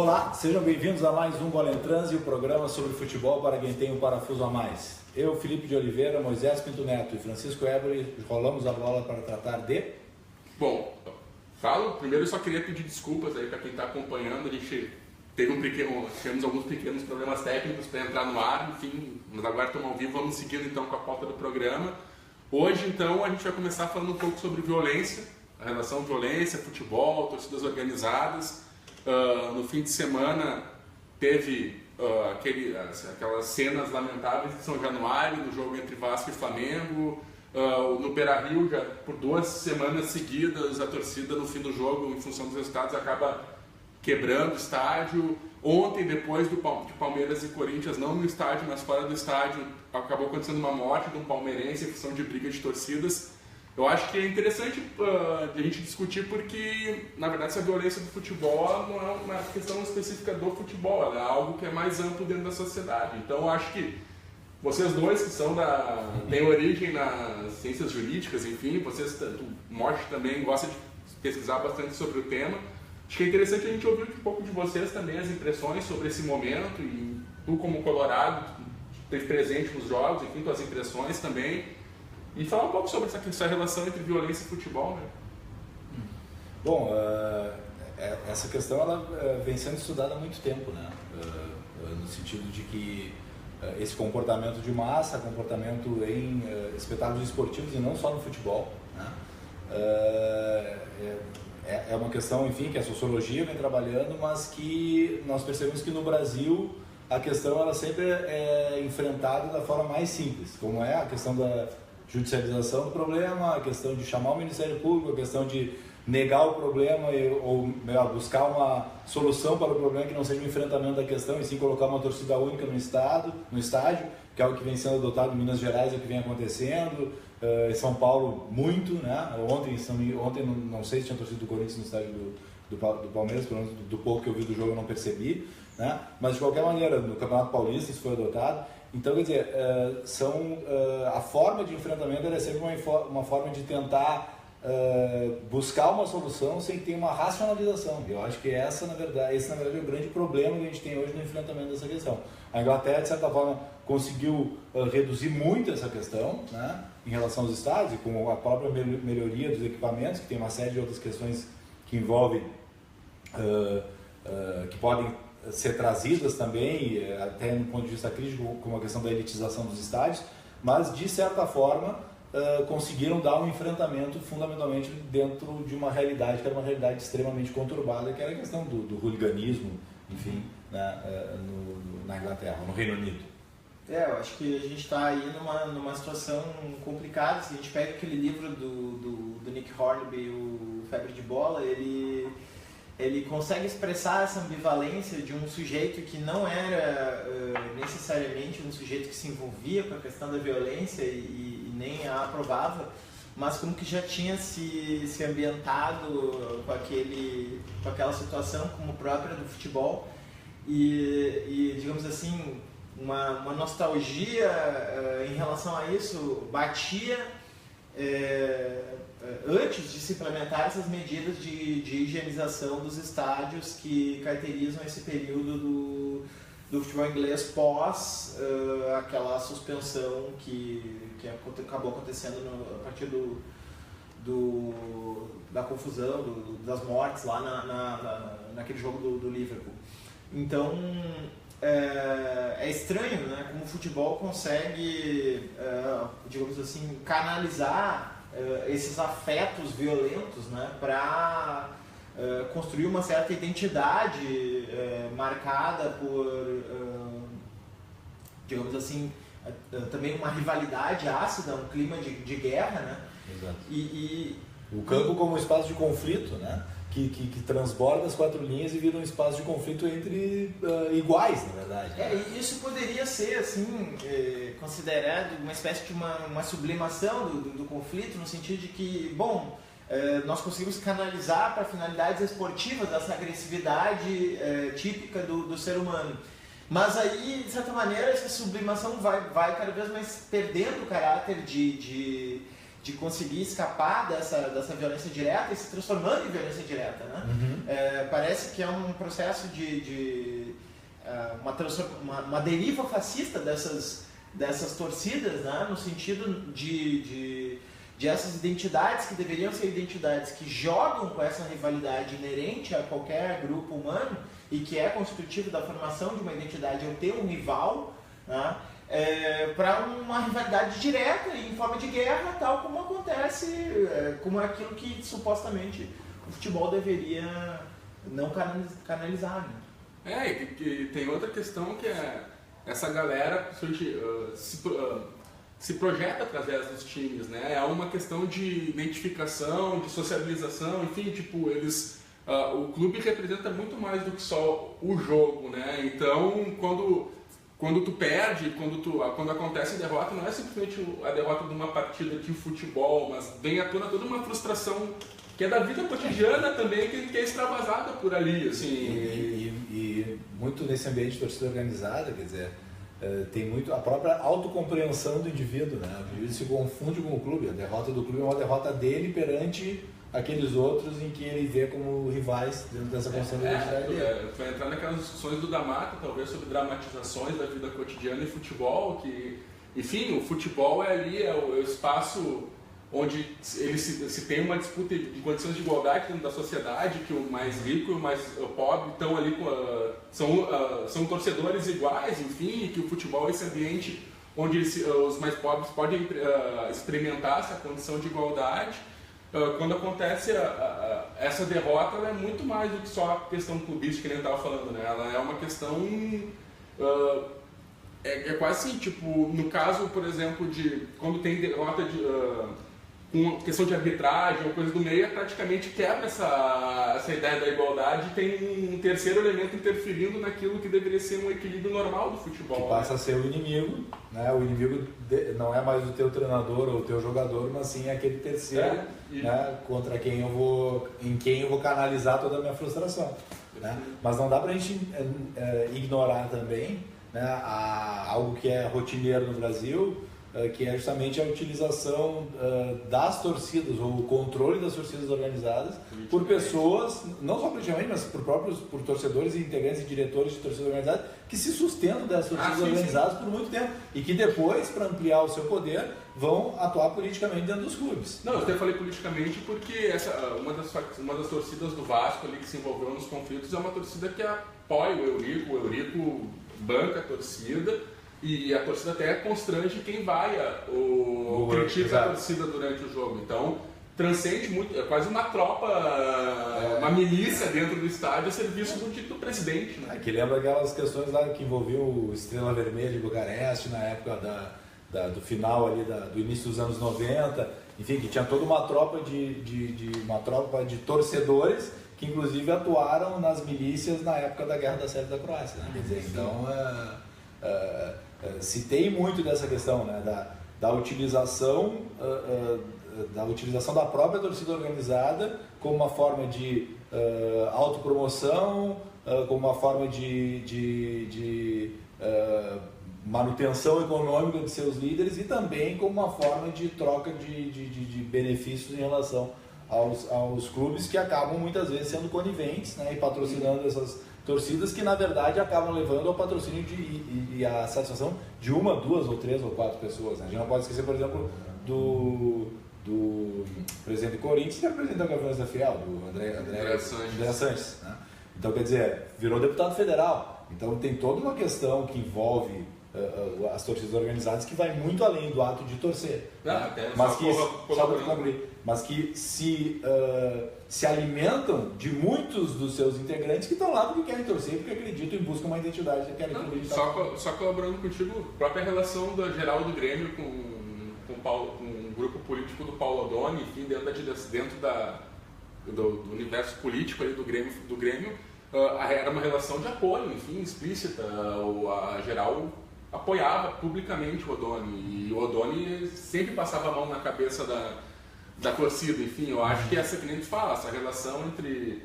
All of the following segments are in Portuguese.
Olá, sejam bem-vindos a mais um Bola em Transe, o programa sobre futebol para quem tem um parafuso a mais. Eu, Felipe de Oliveira, Moisés Pinto Neto e Francisco Eboli rolamos a bola para tratar de... Bom, primeiro eu só queria pedir desculpas aí para quem está acompanhando. A gente tivemos alguns pequenos problemas técnicos para entrar no ar, enfim, mas agora estamos ao vivo, vamos seguindo então com a pauta do programa. Hoje então a gente vai começar falando um pouco sobre violência, a relação violência, futebol, torcidas organizadas. No fim de semana teve aquelas cenas lamentáveis de São Januário, no jogo entre Vasco e Flamengo. No Beira-Rio, já por 2 semanas seguidas, a torcida no fim do jogo, em função dos resultados, acaba quebrando o estádio. Ontem, depois de Palmeiras e Corinthians, não no estádio, mas fora do estádio, acabou acontecendo uma morte de um palmeirense em função de briga de torcidas. Eu acho que é interessante a gente discutir porque, na verdade, essa violência do futebol não é uma questão específica do futebol, ela é algo que é mais amplo dentro da sociedade. Então, eu acho que vocês dois, que têm origem nas ciências jurídicas, enfim, o Morte também gosta de pesquisar bastante sobre o tema. Acho que é interessante a gente ouvir um pouco de vocês também, as impressões sobre esse momento, e tu como colorado, esteve presente nos jogos, enfim, tuas impressões também. E falar um pouco sobre essa relação entre violência e futebol, né? Bom, essa questão ela vem sendo estudada há muito tempo, né? No sentido de que esse comportamento de massa, comportamento em espetáculos esportivos e não só no futebol, né? É uma questão, enfim, que a sociologia vem trabalhando, mas que nós percebemos que no Brasil a questão ela sempre é enfrentada da forma mais simples, como é a questão da judicialização do problema, a questão de chamar o Ministério Público, a questão de negar o problema ou buscar uma solução para o problema que não seja um enfrentamento da questão e sim colocar uma torcida única no estádio, que é o que vem sendo adotado em Minas Gerais, é o que vem acontecendo, em São Paulo muito, né? Ontem não sei se tinha torcida do Corinthians no estádio do Palmeiras, pelo menos do pouco que eu vi do jogo eu não percebi, né? Mas de qualquer maneira, no Campeonato Paulista isso foi adotado. Então, quer dizer, a forma de enfrentamento é sempre uma forma de tentar buscar uma solução sem ter uma racionalização. Eu acho que esse na verdade é o grande problema que a gente tem hoje no enfrentamento dessa questão. A Inglaterra, de certa forma, conseguiu reduzir muito essa questão, né, em relação aos estádios, com a própria melhoria dos equipamentos, que tem uma série de outras questões que envolvem, que podem ser trazidas também, até no ponto de vista crítico, como a questão da elitização dos estádios, mas de certa forma conseguiram dar um enfrentamento fundamentalmente dentro de uma realidade que era uma realidade extremamente conturbada, que era a questão do hooliganismo, enfim, na Inglaterra, no Reino Unido. Eu acho que a gente está aí numa situação complicada. Se a gente pega aquele livro do Nick Hornby, o Febre de Bola, ele consegue expressar essa ambivalência de um sujeito que não era necessariamente um sujeito que se envolvia com a questão da violência e nem a aprovava, mas como que já tinha se ambientado com aquela situação como própria do futebol e digamos assim, uma nostalgia em relação a isso batia antes de se implementar essas medidas de higienização dos estádios que caracterizam esse período do futebol inglês pós aquela suspensão que acabou acontecendo a partir da confusão, das mortes lá naquele jogo do Liverpool. Então é estranho, né, como o futebol consegue, digamos assim, canalizar esses afetos violentos, né, para construir uma certa identidade marcada por, digamos assim, também uma rivalidade ácida, um clima de guerra, né? Exato. O campo como um espaço de conflito, né? Que transborda as 4 linhas e vira um espaço de conflito entre iguais, na verdade. E isso poderia ser, assim, considerado uma espécie de uma sublimação do conflito, no sentido de que, bom, nós conseguimos canalizar para finalidades esportivas essa agressividade típica do ser humano. Mas aí, de certa maneira, essa sublimação vai cada vez mais perdendo o caráter de de conseguir escapar dessa violência direta e se transformando em violência direta, né? Parece que é um processo de uma deriva fascista dessas torcidas, né? No sentido de essas identidades que deveriam ser identidades que jogam com essa rivalidade inerente a qualquer grupo humano e que é constitutivo da formação de uma identidade, eu ter um rival, né? Para uma rivalidade direta e em forma de guerra, tal como acontece, como é aquilo que supostamente o futebol deveria não canalizar. Né? E tem outra questão que é essa galera se projeta através dos times, né? É uma questão de identificação, de socialização, enfim, tipo, o clube representa muito mais do que só o jogo, né? Então, quando tu perde, quando acontece a derrota, não é simplesmente a derrota de uma partida de futebol, mas vem à tona toda uma frustração que é da vida cotidiana também, que é extravasada por ali, assim. E muito nesse ambiente de torcida organizada, quer dizer, tem muito a própria autocompreensão do indivíduo, né? O indivíduo se confunde com o clube, a derrota do clube é uma derrota dele perante aqueles outros em que ele vê como rivais dentro dessa construção da identidade dele. Vai entrar naquelas discussões do D'Amato, talvez sobre dramatizações da vida cotidiana e futebol, que, enfim, o futebol é o espaço onde se tem uma disputa de condições de igualdade dentro da sociedade, que o mais rico e o mais pobre estão ali, são torcedores iguais, enfim, e que o futebol é esse ambiente onde os mais pobres podem experimentar essa condição de igualdade. Quando acontece essa derrota, ela é muito mais do que só a questão clubística que a gente estava falando, né? Ela é uma questão... é quase assim, tipo, no caso, por exemplo, de quando tem derrota com questão de arbitragem ou coisa do meio, praticamente quebra essa ideia da igualdade e tem um terceiro elemento interferindo naquilo que deveria ser um equilíbrio normal do futebol. Que passa a ser o inimigo, né? O inimigo não é mais o teu treinador ou o teu jogador, mas sim aquele terceiro, né? Contra quem em quem eu vou canalizar toda a minha frustração. Né? Mas não dá pra gente ignorar também, né, algo que é rotineiro no Brasil, que é justamente a utilização das torcidas, ou o controle das torcidas organizadas por pessoas, não só politicamente, mas por torcedores e integrantes e diretores de torcidas organizadas que se sustentam dessas torcidas organizadas por muito tempo e que depois, para ampliar o seu poder, vão atuar politicamente dentro dos clubes. Não, eu até falei politicamente porque uma das torcidas do Vasco ali que se envolveu nos conflitos é uma torcida que apoia o Eurico banca a torcida, e a torcida até constrange quem vai ou critica a torcida durante o jogo. Então, transcende muito, é quase uma tropa, uma milícia dentro do estádio a serviço do presidente. Né? Que lembra aquelas questões lá que envolviam o Estrela Vermelha de Bucareste na época do final ali do início dos anos 90, enfim, que tinha toda uma tropa de torcedores que inclusive atuaram nas milícias na época da Guerra da Sérvia e da Croácia. Né? Quer dizer, então se tem muito dessa questão, né, da utilização da própria torcida organizada como uma forma de autopromoção, como uma forma de manutenção econômica de seus líderes e também como uma forma de troca de benefícios em relação aos clubes que acabam muitas vezes sendo coniventes, né, e patrocinando essas torcidas que na verdade acabam levando ao patrocínio e a satisfação de uma, duas ou três ou quatro pessoas. Né? A gente não pode esquecer, por exemplo, do presidente do Corinthians, que é o presidente da Governança Fiel, do André Sanches. Né? Então, quer dizer, virou deputado federal. Então tem toda uma questão que envolve as torcidas organizadas que vai muito além do ato de torcer. Mas que se alimentam de muitos dos seus integrantes que estão lá porque querem torcer, porque acreditam e buscam uma identidade que querem acreditar. Só colaborando contigo, a própria relação geral do Grêmio com o grupo político do Paulo Odoni, enfim, dentro do universo político ali do Grêmio, era uma relação de apoio, enfim, explícita. A geral apoiava publicamente o Odoni, e o Odoni sempre passava a mão na cabeça da torcida. Enfim, eu acho que essa que nem tu fala, essa relação entre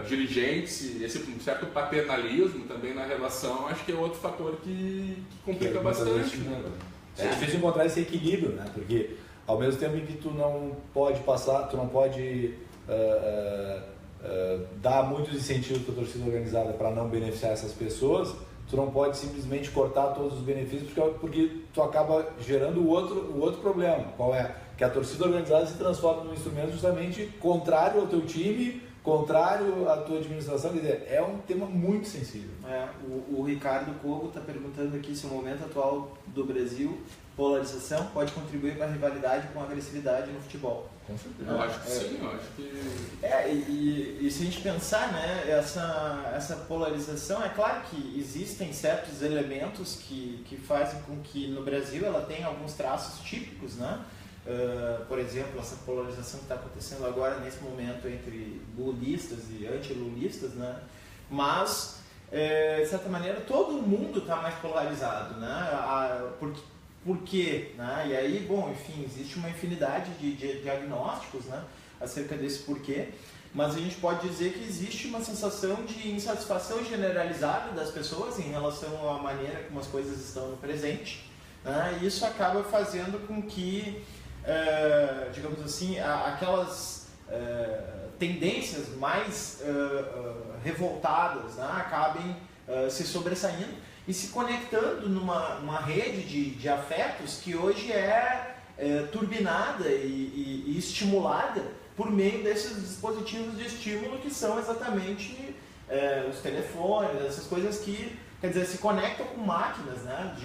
dirigentes e esse certo paternalismo também na relação, acho que é outro fator que complica bastante. Né? É difícil encontrar esse equilíbrio, né? Porque ao mesmo tempo em que tu não pode dar muitos incentivos para a torcida organizada para não beneficiar essas pessoas, tu não pode simplesmente cortar todos os benefícios, porque tu acaba gerando o outro problema. Qual é? Que a torcida organizada se transforma num instrumento justamente contrário ao teu time, contrário à tua administração. Quer dizer, é um tema muito sensível. O Ricardo Cogo está perguntando aqui se o momento atual do Brasil, polarização, pode contribuir para a rivalidade com agressividade no futebol. Com certeza. Eu acho que sim, eu acho que... E se a gente pensar, né, essa polarização, é claro que existem certos elementos que fazem com que no Brasil ela tenha alguns traços típicos, né? Por exemplo, essa polarização que está acontecendo agora nesse momento entre lulistas e anti-lulistas, né? Mas, de certa maneira, todo mundo está mais polarizado, né? Por quê? Né? E aí, bom, enfim, existe uma infinidade de diagnósticos, né, acerca desse porquê, mas a gente pode dizer que existe uma sensação de insatisfação generalizada das pessoas em relação à maneira como as coisas estão no presente, né? E isso acaba fazendo com que, digamos assim, aquelas tendências mais revoltadas, né, acabem se sobressaindo e se conectando numa rede de afetos que hoje é turbinada e estimulada por meio desses dispositivos de estímulo que são exatamente os telefones, essas coisas que, quer dizer, se conectam com máquinas, né?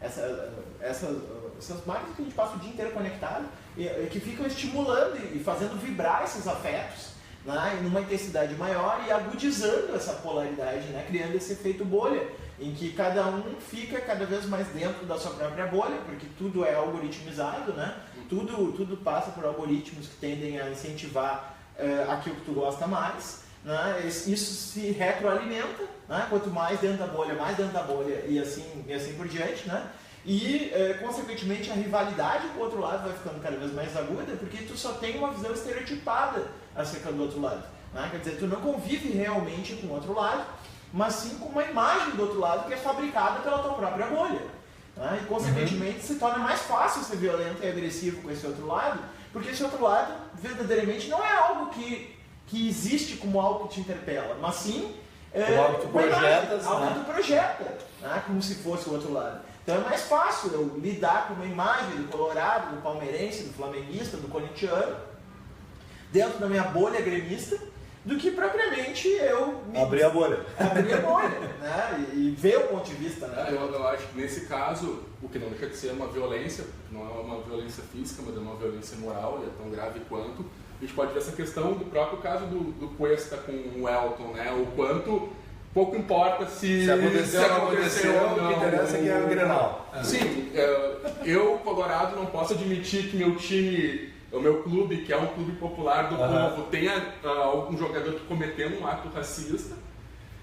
Essas máquinas que a gente passa o dia inteiro conectado e que ficam estimulando e fazendo vibrar esses afetos, né, numa intensidade maior e agudizando essa polaridade, né, criando esse efeito bolha, em que cada um fica cada vez mais dentro da sua própria bolha, porque tudo é algoritmizado, né, tudo passa por algoritmos que tendem a incentivar aquilo que tu gosta mais, né, isso se retroalimenta, né, quanto mais dentro da bolha e assim por diante, né. E, consequentemente, a rivalidade com o outro lado vai ficando cada vez mais aguda, porque tu só tem uma visão estereotipada acerca do outro lado, né? Quer dizer, tu não convive realmente com o outro lado, mas sim com uma imagem do outro lado que é fabricada pela tua própria bolha, né? E, consequentemente, se torna mais fácil ser violento e agressivo com esse outro lado, porque esse outro lado, verdadeiramente, não é algo que existe como algo que te interpela, mas sim como algo que tu projetas, algo que tu projeta, né? Como se fosse o outro lado. Então é mais fácil eu lidar com uma imagem do colorado, do palmeirense, do flamenguista, do corintiano, dentro da minha bolha gremista, do que propriamente eu abrir a bolha, né? E ver o ponto de vista, né? Eu acho que nesse caso, o que não deixa de ser uma violência, não é uma violência física, mas é uma violência moral, e é tão grave quanto. A gente pode ver essa questão do próprio caso do Cuesta com o Elton, né? O quanto pouco importa se aconteceu ou não, o que interessa é que é o Grenal. Sim, eu, colorado, não posso admitir que meu time, o meu clube, que é um clube popular do povo, tenha algum jogador que cometeu um ato racista.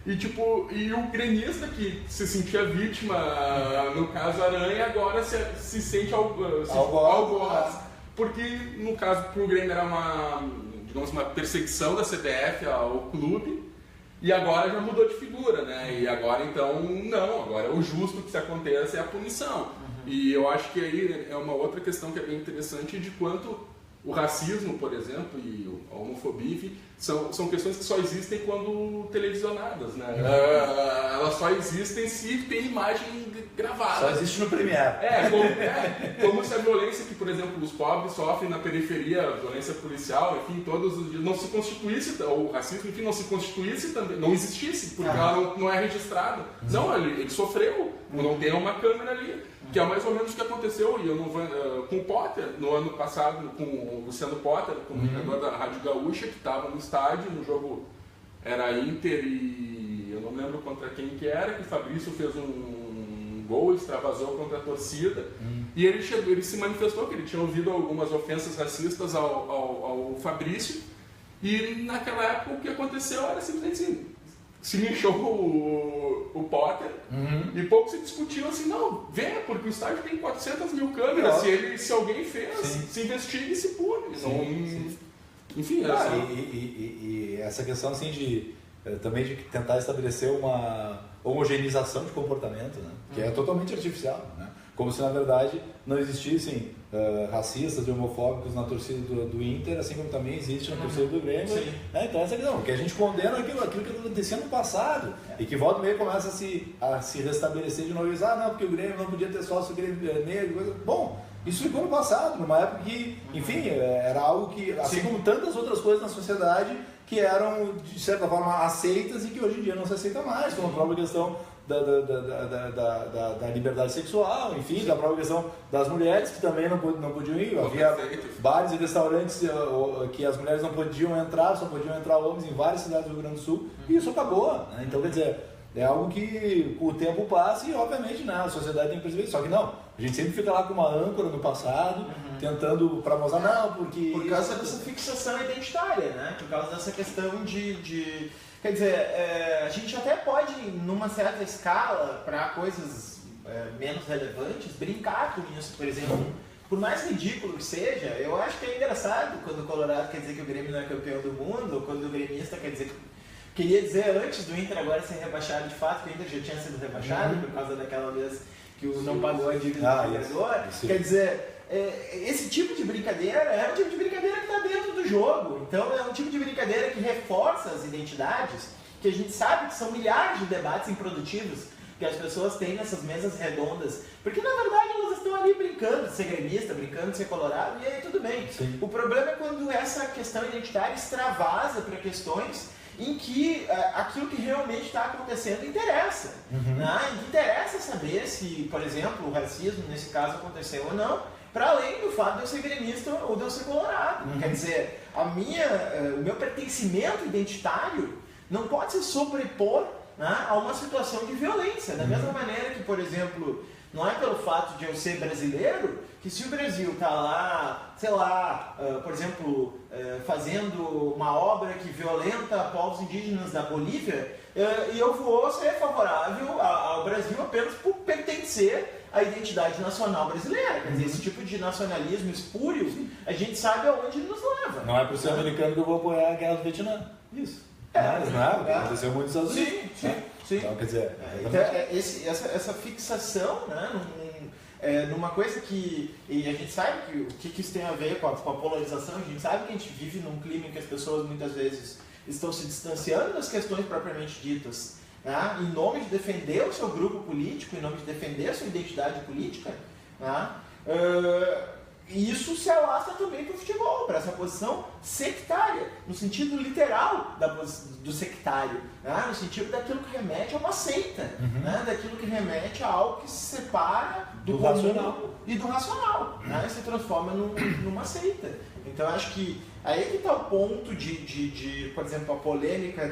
E o gremista que se sentia vítima, no caso Aranha, agora se sente algoz, porque no caso pro Grêmio era uma perseguição da CBF ao clube. E agora já mudou de figura, né? E agora então, não, agora o justo que se aconteça é a punição. E eu acho que aí é uma outra questão que é bem interessante de quanto o racismo, por exemplo, e a homofobia, enfim, são questões que só existem quando televisionadas, né? Elas só existem se tem imagem gravada. Só existe no Premiere. Como se a violência que, por exemplo, os pobres sofrem na periferia, a violência policial, enfim, todos os dias, não se constituísse, o racismo, enfim, não se constituísse também, não existisse, porque ela não é registrada. Não, ele sofreu, não tem uma câmera ali. Que é mais ou menos o que aconteceu com o Potter, no ano passado, com o Luciano Potter, comunicador da Rádio Gaúcha, que estava no estádio, no jogo era Inter e eu não lembro contra quem que era, que o Fabrício fez um gol, extravasou contra a torcida, e ele se manifestou que ele tinha ouvido algumas ofensas racistas ao Fabrício, e naquela época o que aconteceu era simplesmente assim, se linchou o Potter e pouco se discutiu assim, não, venha, porque o estádio tem 400 mil câmeras, se alguém fez, se investiga e se pune. Enfim, e essa questão assim também de tentar estabelecer uma homogeneização de comportamento, né? Que é totalmente artificial, né? Como se, na verdade, não existissem racistas e homofóbicos na torcida do Inter, assim como também existe na torcida do Grêmio. Então, essa questão, que a gente condena aquilo que acontecia no passado e que volta e meia começa a se restabelecer de novo. E diz, não, porque o Grêmio não podia ter sócio Grêmio negro. Coisa. Bom, isso ficou no passado, numa época que, enfim, era algo que, assim como tantas outras coisas na sociedade, que eram, de certa forma, aceitas e que hoje em dia não se aceita mais, como a própria questão da liberdade sexual, enfim, da própria questão das mulheres, que também não podiam ir. Havia bares e restaurantes que as mulheres não podiam entrar, só podiam entrar homens em várias cidades do Rio Grande do Sul, e isso acabou. Né? Então, quer dizer, é algo que o tempo passa e, obviamente, né, a sociedade tem que perceber isso. Só que não, a gente sempre fica lá com uma âncora no passado, tentando para mostrar, não, porque... Por causa dessa fixação identitária, né? Por causa dessa questão de... Quer dizer, a gente até pode, numa certa escala, para coisas menos relevantes, brincar com isso, por exemplo. Por mais ridículo que seja, eu acho que é engraçado quando o Colorado quer dizer que o Grêmio não é campeão do mundo, ou quando o gremista quer dizer... Queria dizer antes do Inter agora ser rebaixado de fato, que o Inter já tinha sido rebaixado por causa daquela vez que o não pagou a dívida do jogador. Quer dizer... esse tipo de brincadeira é um tipo de brincadeira que está dentro do jogo. Então é um tipo de brincadeira que reforça as identidades, que a gente sabe que são milhares de debates improdutivos que as pessoas têm nessas mesas redondas. Porque na verdade elas estão ali brincando de ser gremista, brincando de ser colorado, e aí tudo bem. Sim. O problema é quando essa questão identitária extravasa para questões em que aquilo que realmente está acontecendo interessa. Né? Interessa saber se, por exemplo, o racismo nesse caso aconteceu ou não, para além do fato de eu ser gremista ou de eu ser colorado. Quer dizer, o meu pertencimento identitário não pode se sobrepor, né, a uma situação de violência. Da mesma maneira que, por exemplo, não é pelo fato de eu ser brasileiro que se o Brasil está lá, sei lá, por exemplo, fazendo uma obra que violenta povos indígenas da Bolívia, e eu vou ser favorável ao Brasil apenas por pertencer à identidade nacional brasileira. Quer dizer, esse tipo de nacionalismo espúrio, a gente sabe aonde ele nos leva. Não é por ser americano que eu vou apoiar a guerra do Vietnã. Isso. Aconteceu muito nos Estados Unidos. Sim. Então, quer dizer... Então, essa fixação, né, numa coisa que... E a gente sabe o que isso tem a ver com a polarização. A gente sabe que a gente vive num clima em que as pessoas muitas vezes estão se distanciando das questões propriamente ditas, né, em nome de defender o seu grupo político, em nome de defender a sua identidade política, né, e isso se alastra também para o futebol, para essa posição sectária, no sentido literal do sectário, né, no sentido daquilo que remete a uma seita, né, daquilo que remete a algo que se separa do racional e do racional, né, e se transforma numa seita. Então acho que aí que está o ponto de, por exemplo, a polêmica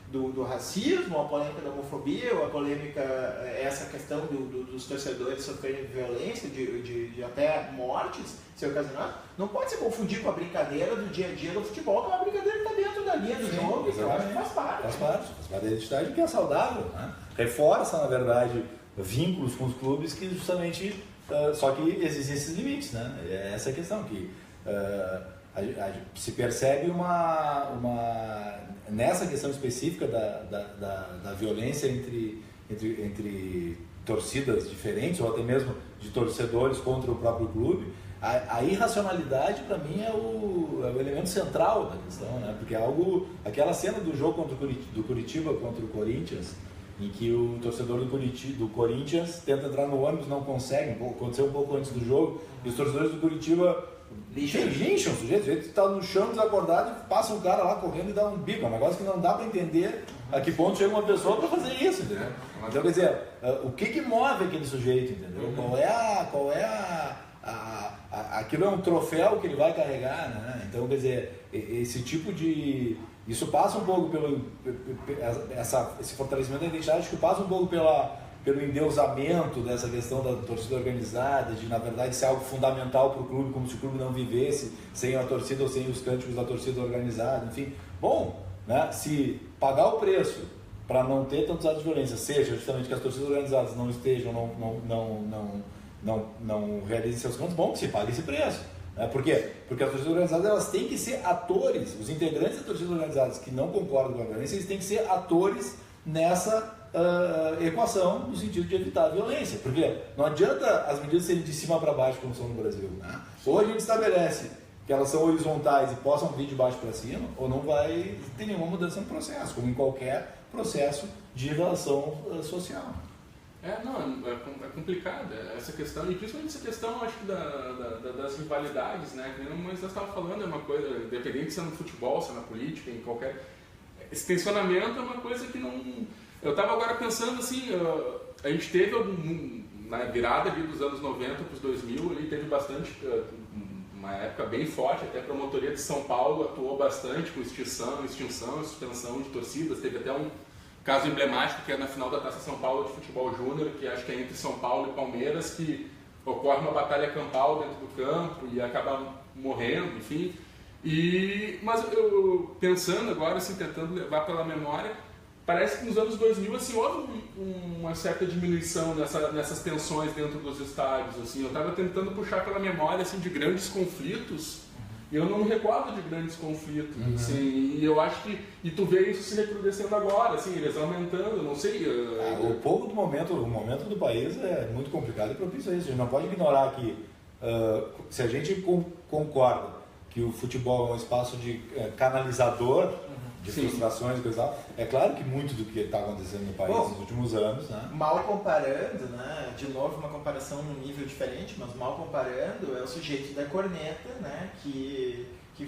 do racismo, a polêmica da homofobia, ou a polêmica, essa questão dos torcedores sofrerem violência, de até mortes, se ocasionar, não pode se confundir com a brincadeira do dia a dia do futebol, que é uma brincadeira que está dentro da linha do jogo, que eu acho que faz parte. Faz parte da identidade, que é saudável, né? Reforça, na verdade, vínculos com os clubes que justamente, só que existem esses limites, né? É essa a questão, que se percebe nessa questão específica da violência entre torcidas diferentes, ou até mesmo de torcedores contra o próprio clube. A irracionalidade, para mim, é o elemento central da questão, né? Porque aquela cena do jogo do Curitiba contra o Corinthians, em que o torcedor do Corinthians tenta entrar no ônibus, não consegue, aconteceu um pouco antes do jogo, e os torcedores do Curitiba lincham o sujeito está no chão desacordado e passa um cara lá correndo e dá um bico. É um negócio que não dá para entender a que ponto chega uma pessoa para fazer isso, entendeu? Então, quer dizer, o que move aquele sujeito, entendeu? Aquilo é um troféu que ele vai carregar, né? Então, quer dizer, esse tipo de... Isso passa um pouco esse fortalecimento da identidade, acho que passa um pouco pelo endeusamento dessa questão da torcida organizada, de, na verdade, ser algo fundamental para o clube, como se o clube não vivesse sem a torcida ou sem os cânticos da torcida organizada, enfim. Bom, né, se pagar o preço para não ter tantos atos de violência, seja justamente que as torcidas organizadas não estejam, não realizem seus cantos, bom, que se pague esse preço. Por quê? Porque as torcidas organizadas, elas têm que ser atores, os integrantes das torcidas organizadas que não concordam com a violência, eles têm que ser atores nessa equação no sentido de evitar a violência, porque não adianta as medidas serem de cima para baixo como são no Brasil, né? Ou a gente estabelece que elas são horizontais e possam vir de baixo para cima, ou não vai ter nenhuma mudança no processo, como em qualquer processo de relação social. É complicado essa questão, e principalmente essa questão, acho que das rivalidades, né? Que nem o Moisés estava falando, é uma coisa, independente se é no futebol, se é na política, em qualquer... Esse tensionamento é uma coisa que não... Eu estava agora pensando assim, a gente teve na virada ali dos anos 90 para os 2000, ali teve bastante, uma época bem forte, até a promotoria de São Paulo atuou bastante com extinção e suspensão de torcidas, teve até um caso emblemático que é na final da Taça São Paulo de Futebol Júnior, que acho que é entre São Paulo e Palmeiras, que ocorre uma batalha campal dentro do campo e acaba morrendo, enfim. Mas eu pensando agora, assim, tentando levar pela memória, parece que nos anos 2000 assim, houve uma certa diminuição nessas tensões dentro dos estádios. Assim. Eu estava tentando puxar pela memória assim, de grandes conflitos, e eu não me recordo de grandes conflitos. Assim, e eu acho que... E tu vê isso se recrudescendo agora, assim, eles aumentando, não sei... O pouco do momento, o momento do país é muito complicado e propício a isso. A gente não pode ignorar que, se a gente concorda que o futebol é um espaço de canalizador de frustrações e coisa e tal, é claro que muito do que está acontecendo no país nos últimos anos, né? Mal comparando, né? De novo uma comparação num nível diferente, mas mal comparando, é o sujeito da corneta, né? Que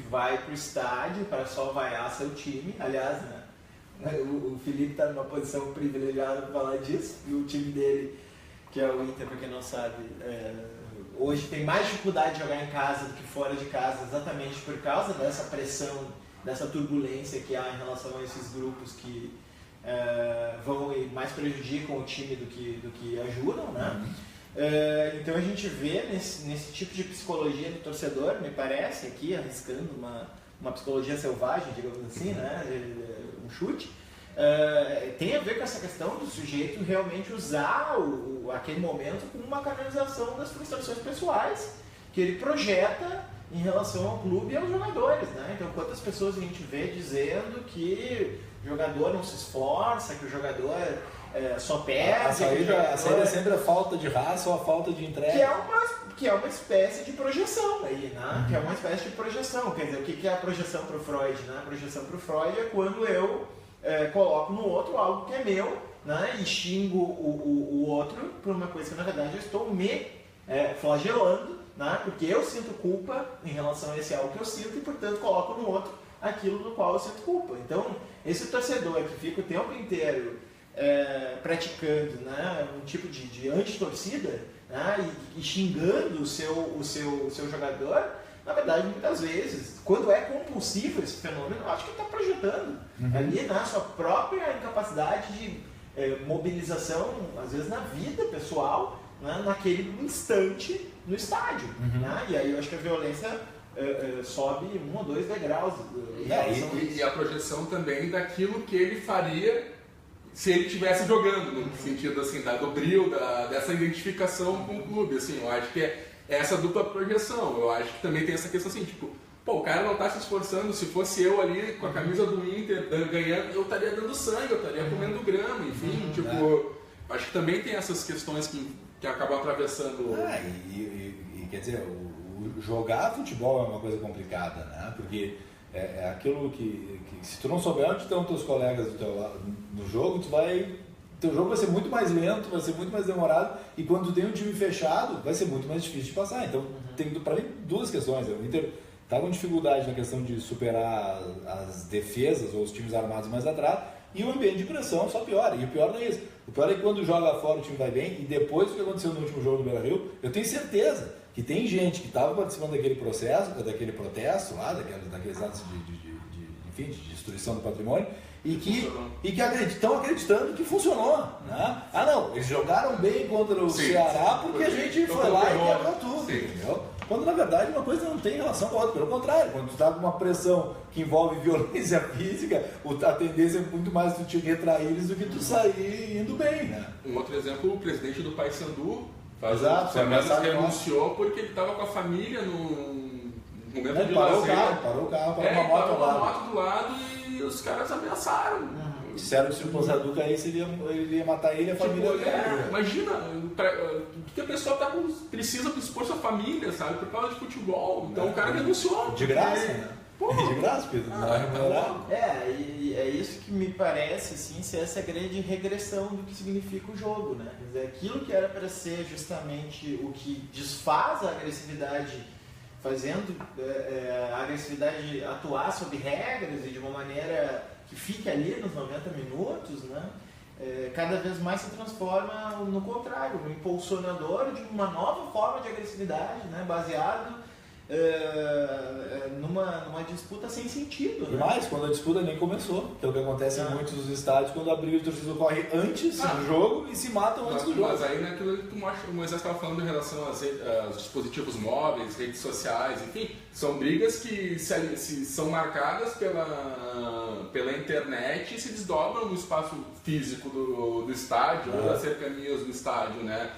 vai pro estádio para só vaiar seu time. Aliás, né? O Felipe está numa posição privilegiada para falar disso, e o time dele, que é o Inter, para quem não sabe, hoje tem mais dificuldade de jogar em casa do que fora de casa, exatamente por causa dessa pressão, dessa turbulência que há em relação a esses grupos que vão e mais prejudicam o time do que ajudam, né? Então a gente vê nesse tipo de psicologia do torcedor, me parece, aqui arriscando uma psicologia selvagem, digamos assim, né? Um chute, tem a ver com essa questão do sujeito realmente usar aquele momento como uma canalização das frustrações pessoais que ele projeta em relação ao clube e aos jogadores, né? Então, quantas pessoas a gente vê dizendo que o jogador não se esforça, que o jogador só perde... A saída é sempre a falta de raça ou a falta de entrega. Que é uma espécie de projeção aí, né? Que é uma espécie de projeção. Quer dizer, o que é a projeção para o Freud, né? A projeção para o Freud é quando eu coloco no outro algo que é meu, né? E xingo o outro por uma coisa que, na verdade, eu estou me flagelando, né? Porque eu sinto culpa em relação a esse algo que eu sinto e, portanto, coloco no outro aquilo no qual eu sinto culpa. Então, esse torcedor que fica o tempo inteiro praticando, né, um tipo de anti-torcida, né, e xingando o seu jogador, na verdade, muitas vezes, quando é compulsivo esse fenômeno, eu acho que está projetando ali, né, a sua própria incapacidade de mobilização, às vezes na vida pessoal, né, naquele instante no estádio. Né? E aí eu acho que a violência sobe 1 ou 2 degraus. E a projeção também daquilo que ele faria se ele estivesse jogando, no sentido assim, do brilho, dessa identificação com o clube. Assim, eu acho que é essa dupla projeção. Eu acho que também tem essa questão assim, tipo, o cara não está se esforçando. Se fosse eu ali com a camisa do Inter ganhando, eu estaria dando sangue, eu estaria comendo grama, enfim. Acho que também tem essas questões que acabam atravessando. Quer dizer, jogar futebol é uma coisa complicada, né? Porque é aquilo que se tu não souber onde estão teus colegas do teu lado no jogo, teu jogo vai ser muito mais lento, vai ser muito mais demorado, e quando tu tem um time fechado, vai ser muito mais difícil de passar. Então, tem para mim 2 questões. O Inter está com dificuldade na questão de superar as defesas ou os times armados mais atrás, e o ambiente de pressão só piora. E o pior não é isso. O pior é que quando joga fora o time vai bem, e depois do que aconteceu no último jogo do Beira-Rio, eu tenho certeza que tem gente que estava participando daquele protesto lá, daqueles atos de destruição do patrimônio, e que estão acreditando que funcionou. Né? Não, eles jogaram bem contra o Ceará porque a gente foi lá e quebrou tudo, entendeu? Quando na verdade uma coisa não tem relação com a outra, pelo contrário, quando tu está com uma pressão que envolve violência física, a tendência é muito mais tu te retrair do que tu sair indo bem, né? Um outro exemplo, o presidente do Paysandu renunciou porque ele estava com a família num momento de parou lazer. Parou o carro, parou uma moto do lado e os caras ameaçaram. Disseram que se o Pozaduca caísse, ele ia matar ele e a família dele. Imagina, que a pessoa precisa expor sua família, sabe? Por causa de futebol. Então o cara renunciou. De graça, né? De graça, Pedro. Não é remunerado. E é isso que me parece, assim, ser essa grande regressão do que significa o jogo, né? Quer dizer, aquilo que era para ser justamente o que desfaz a agressividade, fazendo a agressividade atuar sob regras e de uma maneira que fique ali nos 90 minutos, né? Cada vez mais se transforma no contrário, no impulsionador de uma nova forma de agressividade, né? Baseado numa disputa sem sentido. E mais, quando a disputa nem começou, que é o que acontece em muitos dos estádios, quando a briga de torcida ocorre antes do jogo e se matam antes do jogo. Mas aí naquilo que o Moisés estava falando em relação aos dispositivos móveis, redes sociais, enfim, são brigas que se são marcadas pela internet e se desdobram no espaço físico do estádio, ou das cercanias do estádio, né?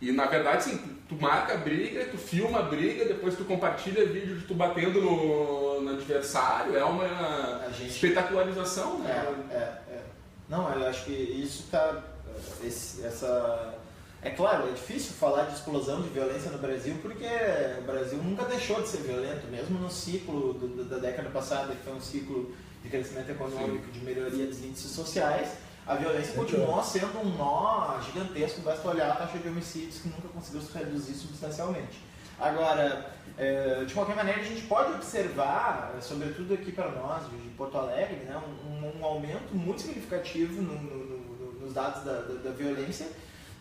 E na verdade, sim, tu marca a briga, tu filma a briga, depois tu compartilha vídeo de tu batendo no adversário, é uma espetacularização, né? Não, eu acho que isso está... É claro, é difícil falar de explosão de violência no Brasil, porque o Brasil nunca deixou de ser violento, mesmo no ciclo da década passada, que foi um ciclo de crescimento econômico, de melhoria dos índices sociais. A violência continua sendo um nó gigantesco, basta olhar a taxa de homicídios que nunca conseguiu se reduzir substancialmente. Agora, de qualquer maneira, a gente pode observar, sobretudo aqui para nós, de Porto Alegre, né, um aumento muito significativo nos dados da violência,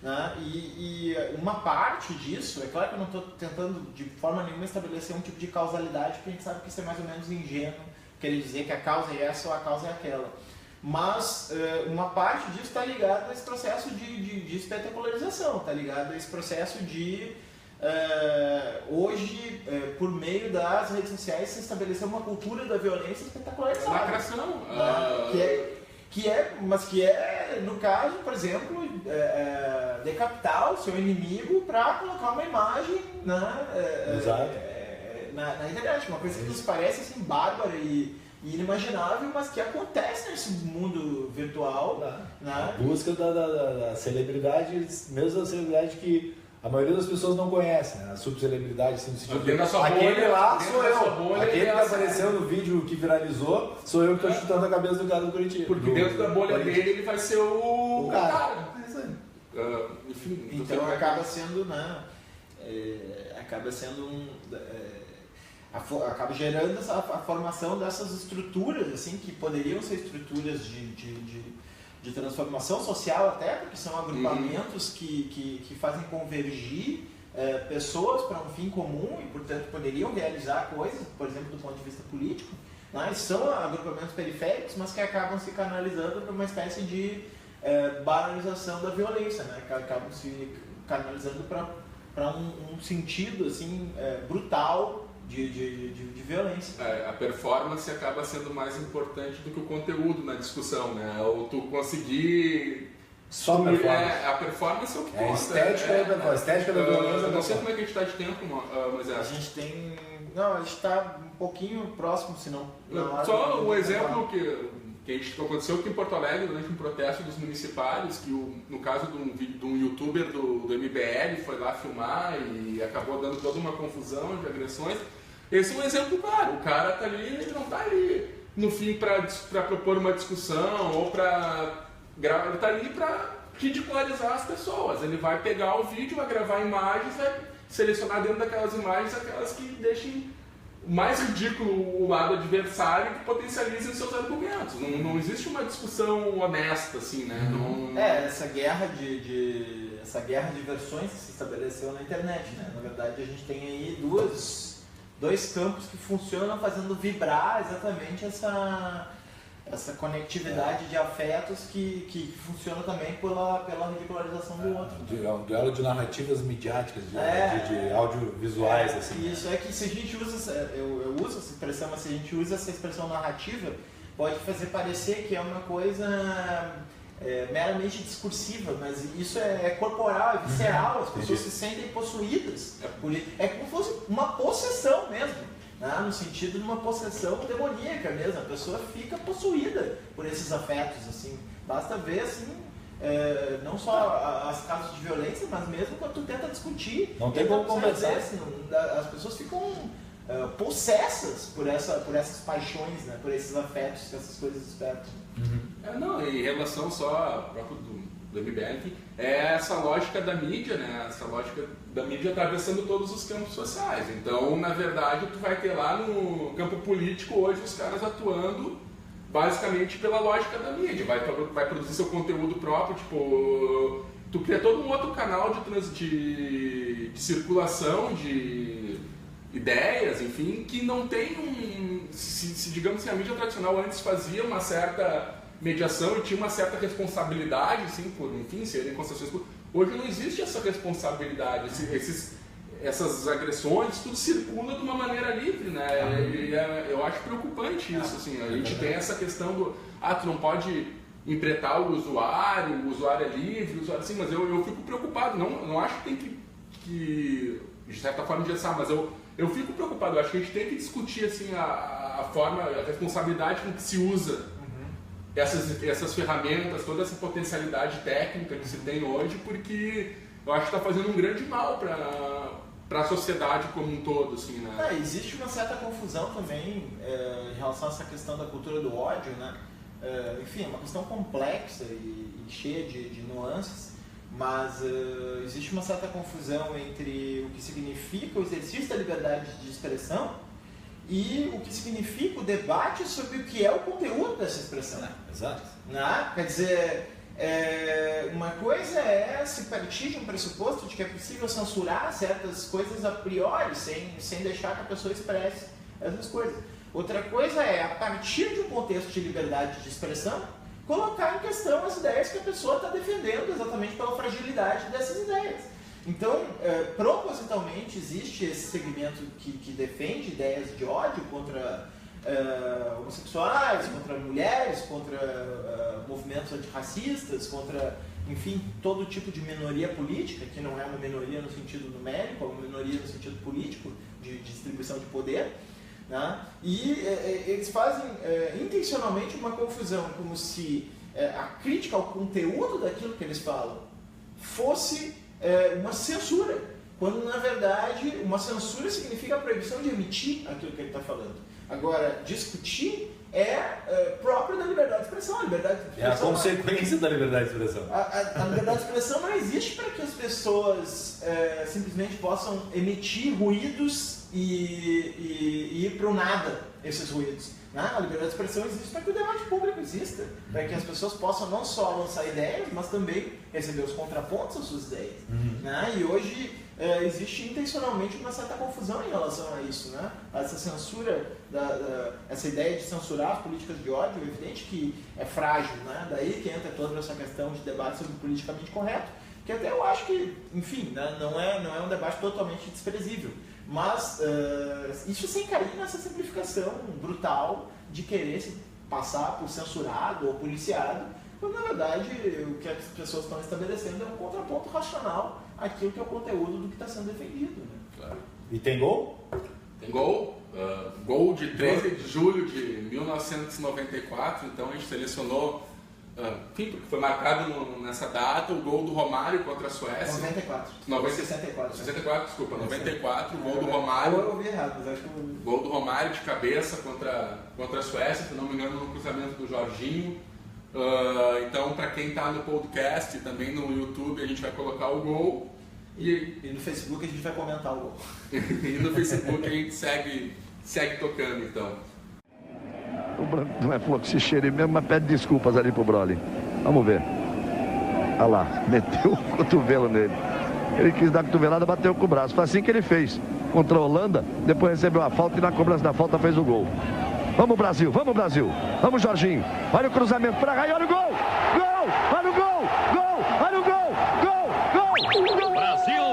né, e uma parte disso, é claro que eu não estou tentando de forma nenhuma estabelecer um tipo de causalidade, porque a gente sabe que isso é mais ou menos ingênuo, querer dizer que a causa é essa ou a causa é aquela. Mas uma parte disso está ligada a esse processo de espetacularização, está ligado a esse processo de, hoje, por meio das redes sociais, se estabelecer uma cultura da violência espetacularizada. Lacração. Mas que é, no caso, por exemplo, decapitar o seu inimigo para colocar uma imagem na internet, uma coisa que nos parece assim, bárbara e inimaginável, mas que acontece nesse mundo virtual. Né? A busca da celebridade, mesmo a celebridade que a maioria das pessoas não conhece, né? A subcelebridade, assim, no sentido de aquele lá sou eu, aquele que apareceu no vídeo que viralizou, sou eu que estou chutando a cabeça do cara do Curitiba. Porque dentro da bolha dele ele vai ser o cara. É isso aí. Enfim, então acaba sendo, né? Acaba gerando a formação dessas estruturas, assim, que poderiam ser estruturas de transformação social até, porque são agrupamentos que fazem convergir pessoas para um fim comum e, portanto, poderiam realizar coisas, por exemplo, do ponto de vista político. Né? São agrupamentos periféricos, mas que acabam se canalizando para uma espécie de banalização da violência, né? Que acabam se canalizando para um sentido assim, brutal de violência. A performance acaba sendo mais importante do que o conteúdo na discussão, né? Ou tu conseguir... Só performance. A performance é o que conta. A estética da violência. Não sei como é que a gente está de tempo, mas a gente tem... Não, a gente está um pouquinho próximo, se não... Só um exemplo que aconteceu aqui em Porto Alegre durante um protesto dos municipários, que no caso de um youtuber do MBL foi lá filmar e acabou dando toda uma confusão de agressões. Esse é um exemplo claro, o cara tá ali, ele não tá ali no fim para propor uma discussão ou ele tá ali para ridicularizar as pessoas. Ele vai pegar o vídeo, vai gravar imagens, vai selecionar dentro daquelas imagens aquelas que deixem mais ridículo o lado adversário que potencializa os seus argumentos. Não existe uma discussão honesta, assim, né? Essa guerra de versões que se estabeleceu na internet, né? Na verdade, a gente tem aí dois campos que funcionam fazendo vibrar exatamente essa conectividade de afetos que funciona também pela ridicularização do outro. Um duelo de narrativas midiáticas, de audiovisuais. Assim. Isso é que se a gente usa, eu uso essa expressão, mas se a gente usa essa expressão narrativa, pode fazer parecer que é uma coisa meramente discursiva, mas isso é corporal, é visceral, as pessoas se sentem possuídas. É como se fosse uma possessão mesmo. né? No sentido de uma possessão demoníaca mesmo. A pessoa fica possuída por esses afetos, assim. Basta ver, assim, não só as casos de violência, mas mesmo quando tu tenta discutir, não tem como conversar. Assim, as pessoas ficam possessas por essas paixões, né? Por esses afetos que essas coisas despertam. Não, em relação só próprio do MBL, enfim, é essa lógica da mídia, né? Essa lógica da mídia atravessando todos os campos sociais. Então, na verdade, tu vai ter lá no campo político hoje os caras atuando basicamente pela lógica da mídia. Vai produzir seu conteúdo próprio, tipo, tu cria todo um outro canal de circulação de ideias, enfim, que não tem se digamos assim, a mídia tradicional antes fazia uma certa mediação e tinha uma certa responsabilidade, assim, por, enfim, serem concessões. Hoje não existe essa responsabilidade, essas agressões, tudo circula de uma maneira livre, né? Eu acho preocupante isso, assim. A gente tem essa questão do, tu não pode empretar o usuário é livre, o usuário, assim, mas eu fico preocupado, não acho que tem que de certa forma engessar, mas eu fico preocupado, eu acho que a gente tem que discutir, assim, a forma, a responsabilidade com que se usa essas ferramentas, toda essa potencialidade técnica que se tem hoje, porque eu acho que está fazendo um grande mal para a sociedade como um todo, assim, né? Existe uma certa confusão também em relação a essa questão da cultura do ódio, né? Enfim, é uma questão complexa e cheia de nuances, mas existe uma certa confusão entre o que significa o exercício da liberdade de expressão e o que significa o debate sobre o que é o conteúdo dessa expressão. Exato. Né? Quer dizer, uma coisa é se partir de um pressuposto de que é possível censurar certas coisas a priori, sem deixar que a pessoa expresse essas coisas. Outra coisa é, a partir de um contexto de liberdade de expressão, colocar em questão as ideias que a pessoa está defendendo exatamente pela fragilidade dessas ideias. Então, propositalmente, existe esse segmento que defende ideias de ódio contra homossexuais, contra mulheres, contra movimentos antirracistas, contra, enfim, todo tipo de minoria política, que não é uma minoria no sentido numérico, é uma minoria no sentido político, de distribuição de poder. Né? E eles fazem intencionalmente uma confusão, como se a crítica ao conteúdo daquilo que eles falam fosse uma censura, quando na verdade uma censura significa a proibição de emitir aquilo que ele está falando. Agora, discutir é próprio da liberdade de expressão. A liberdade de expressão é a consequência da liberdade de expressão. A liberdade de expressão não existe para que as pessoas simplesmente possam emitir ruídos e ir para o nada esses ruídos. Né? A liberdade de expressão existe para que o debate público exista, para que as pessoas possam não só lançar ideias, mas também receber os contrapontos às suas ideias. Né? E hoje existe intencionalmente uma certa confusão em relação a isso. Né? Essa censura, essa ideia de censurar as políticas de ódio, é evidente que é frágil. Né? Daí que entra toda essa questão de debate sobre o politicamente correto, que até eu acho que, enfim, né, não é um debate totalmente desprezível. Mas isso sem cair nessa simplificação brutal de querer se passar por censurado ou policiado, quando na verdade o que as pessoas estão estabelecendo é um contraponto racional àquilo que é o conteúdo do que está sendo defendido. Né? Claro. E tem gol? Tem gol. Gol de 13 de julho de 1994, então a gente selecionou, enfim, porque foi marcado nessa data, o gol do Romário contra a Suécia. 64, desculpa, 94, o gol do Romário. Eu ouvi errado, mas acho que eu... Gol do Romário de cabeça contra a Suécia, se não me engano, no cruzamento do Jorginho. Então, para quem está no podcast e também no YouTube, a gente vai colocar o gol. E no Facebook a gente vai comentar o gol. E no Facebook a gente segue tocando, então. O Branco não é falou que se cheira mesmo, mas pede desculpas ali pro Broly. Vamos ver. Olha lá, meteu o cotovelo nele. Ele quis dar a cotovelada, bateu com o braço. Foi assim que ele fez contra a Holanda. Depois recebeu a falta e na cobrança da falta fez o gol. Vamos Brasil, vamos Brasil. Vamos Jorginho. Olha o cruzamento para cá e olha o gol. Gol! Olha o gol! Gol! Olha o gol! Gol! Gol! Gol! Brasil!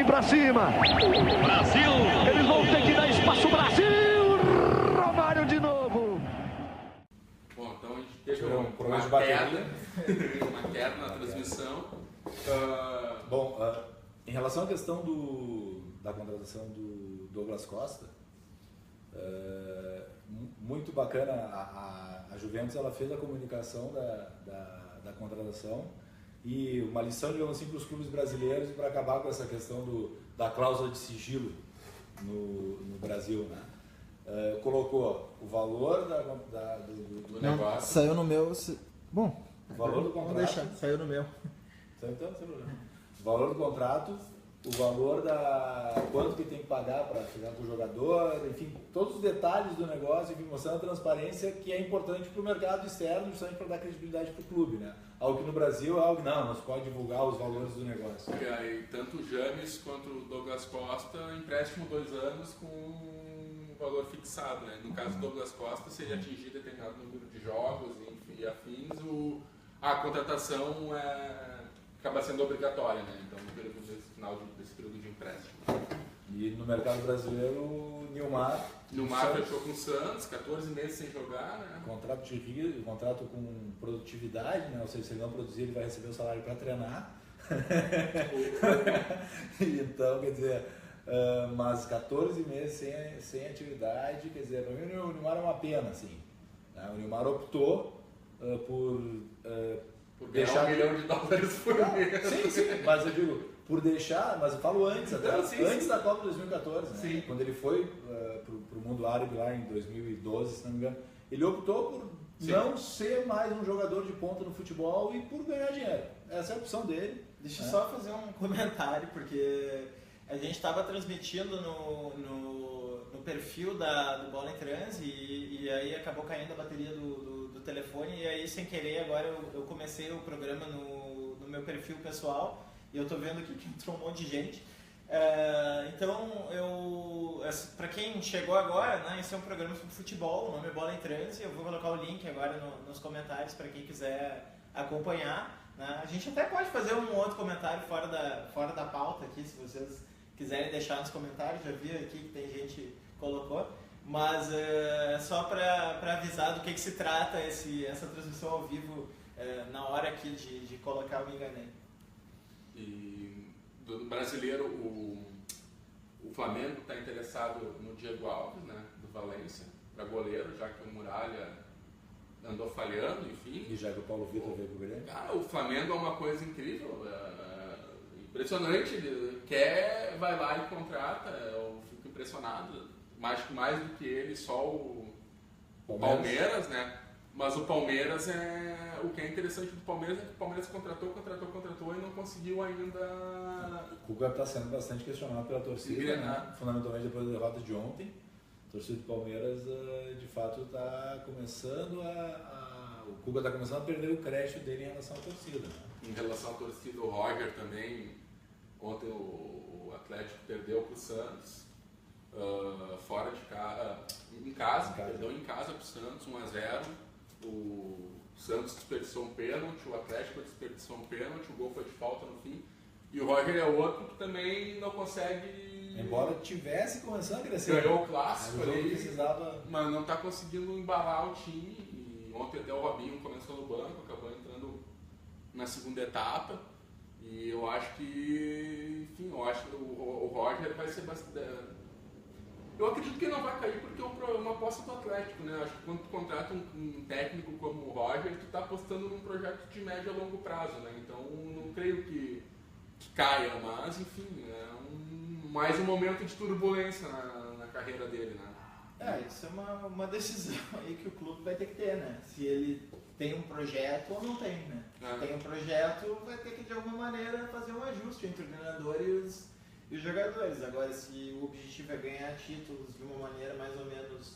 pra cima. Brasil! Eles vão ter que dar espaço, Brasil! Romário de novo. Bom, então a gente teve um problema de bateria. uma queda na transmissão. Bom, em relação à questão da contratação do Douglas Costa, muito bacana, a Juventus ela fez a comunicação da contratação e uma lição, digamos assim, para os clubes brasileiros para acabar com essa questão da cláusula de sigilo no Brasil, né? Colocou o valor do negócio. Saiu no meu. Bom, o valor do contrato. Vamos deixar, saiu no meu. Então, sem problema. O valor do contrato, o valor quanto que tem que pagar para ficar com o jogador, enfim, todos os detalhes do negócio, enfim, mostrando a transparência que é importante para o mercado externo, justamente para dar credibilidade para o clube, né? Algo que no Brasil é algo que não se pode divulgar os valores do negócio. E aí, tanto o James quanto o Douglas Costa, empréstimo 2 anos com um valor fixado, né? No caso do Douglas Costa, se ele atingir determinado número de jogos e afins, a contratação acaba sendo obrigatória, né? Então, no final desse período de empréstimo. E no mercado brasileiro, o Nilmar fechou com o Santos, 14 meses sem jogar, né? Contrato com produtividade, né? Ou seja, se ele não produzir, ele vai receber o salário para treinar. Então, quer dizer, mas 14 meses sem atividade, quer dizer, para mim o Nilmar é uma pena, assim. Né? O Nilmar optou por deixar $1 milhão por mês. Sim, mas eu digo, por deixar, mas eu falo antes, até antes da Copa de 2014, né? Sim. Quando ele foi para o mundo árabe lá em 2012, se não me engano, ele optou por não ser mais um jogador de ponta no futebol e por ganhar dinheiro. Essa é a opção dele. Deixa eu só fazer um comentário, porque a gente estava transmitindo no perfil do Bola em Trans e aí acabou caindo a bateria do telefone e aí sem querer agora eu comecei o programa no meu perfil pessoal e eu tô vendo aqui que entrou um monte de gente. Então, para quem chegou agora, né, esse é um programa sobre futebol, o nome é Bola em Trans e eu vou colocar o link agora nos comentários para quem quiser acompanhar. Né? A gente até pode fazer um outro comentário fora da pauta aqui, se vocês quiserem deixar nos comentários, já vi aqui que tem gente que colocou, mas só para avisar do que se trata essa transmissão ao vivo na hora aqui de colocar, eu me enganei. E do brasileiro, o Flamengo está interessado no Diego Alves, né, do Valência, para goleiro, já que o Muralha andou falhando, enfim. E já que o Paulo Vitor veio pro Grêmio. O Flamengo é uma coisa incrível, impressionante, ele vai lá e contrata, eu fico impressionado, mais do que ele, só o Palmeiras, né? Mas o Palmeiras o que é interessante do Palmeiras é que o Palmeiras contratou e não conseguiu ainda. O Cuca está sendo bastante questionado pela torcida, né? Fundamentalmente depois da derrota de ontem. A torcida do Palmeiras, de fato, está começando o Cuca está começando a perder o crédito dele em relação à torcida. Né? Em relação à torcida, o Roger também, ontem o Atlético perdeu para o Santos, fora de casa, em casa, perdeu em casa para o Santos, 1-0. O Santos desperdiçou um pênalti, o Atlético desperdiçou um pênalti, o gol foi de falta no fim. E o Roger é outro que também não consegue... Embora tivesse começando a crescer. Ganhou o clássico ali, precisava... mas não está conseguindo embalar o time. E ontem até o Robinho começou no banco, acabou entrando na segunda etapa. E eu acho que, enfim, o Roger vai ser bastante... Eu acredito que ele não vai cair porque é uma aposta do Atlético, né? Acho que quando tu contrata um técnico como o Roger, tu está apostando num projeto de médio a longo prazo, né? Então não creio que caia, mas enfim, mais um momento de turbulência na carreira dele, né? Isso é uma decisão aí que o clube vai ter que ter, né? Se ele tem um projeto ou não tem, né? Se tem um projeto, vai ter que de alguma maneira fazer um ajuste entre o treinador e os jogadores. Agora, se o objetivo é ganhar títulos de uma maneira mais ou menos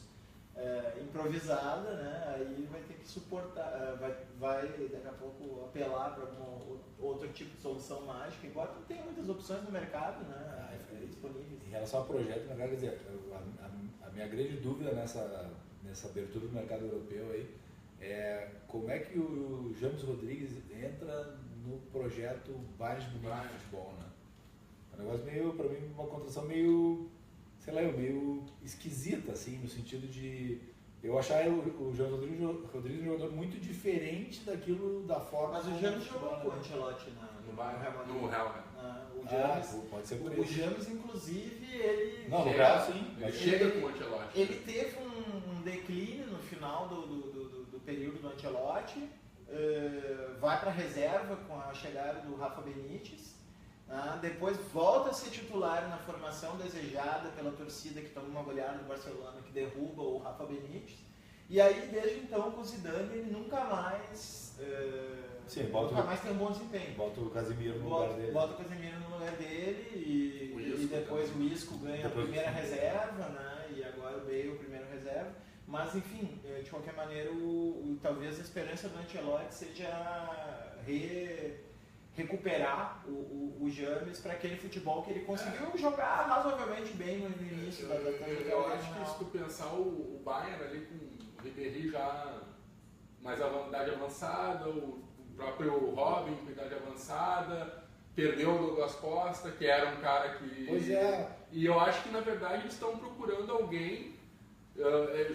improvisada, né, aí vai ter que suportar, vai daqui a pouco apelar para algum outro tipo de solução mágica, embora não tenha muitas opções no mercado, né, disponíveis. Em relação ao projeto, quer dizer, a minha grande dúvida nessa abertura do mercado europeu aí é como é que o James Rodrigues entra no projeto Bayern de Munique de futebol, né? Um negócio meio, pra mim, uma contratação meio, sei lá, meio esquisita, assim, no sentido de eu achar o James Rodrigues um jogador muito diferente daquilo, da forma... Mas o James jogou com o Ancelotti no Real. O James, pode ser por o isso. James, inclusive, ele... Não, no Real, sim. Ele chega com o Ancelotti. Ele teve um declínio no final do período do Ancelotti, vai para a reserva com a chegada do Rafa Benítez, depois volta a ser titular na formação desejada pela torcida que toma uma goleada do Barcelona que derruba o Rafa Benítez, e aí desde então com o Zidane ele nunca mais tem um bom desempenho. Bota o Casemiro no lugar dele. Bota o Casemiro no lugar dele e depois o Isco ganha a primeira reserva, né? E agora o Bale o primeiro reserva. Mas enfim, de qualquer maneira, talvez a esperança do Ancelotti seja recuperar o James para aquele futebol que ele conseguiu jogar razoavelmente bem no início da trajetória. Eu acho que se tu pensar o Bayern ali com o Ribéry já mais a idade avançada, o próprio Robin com idade avançada, perdeu o Douglas Costa, que era um cara que... Pois é. E eu acho que na verdade eles estão procurando alguém,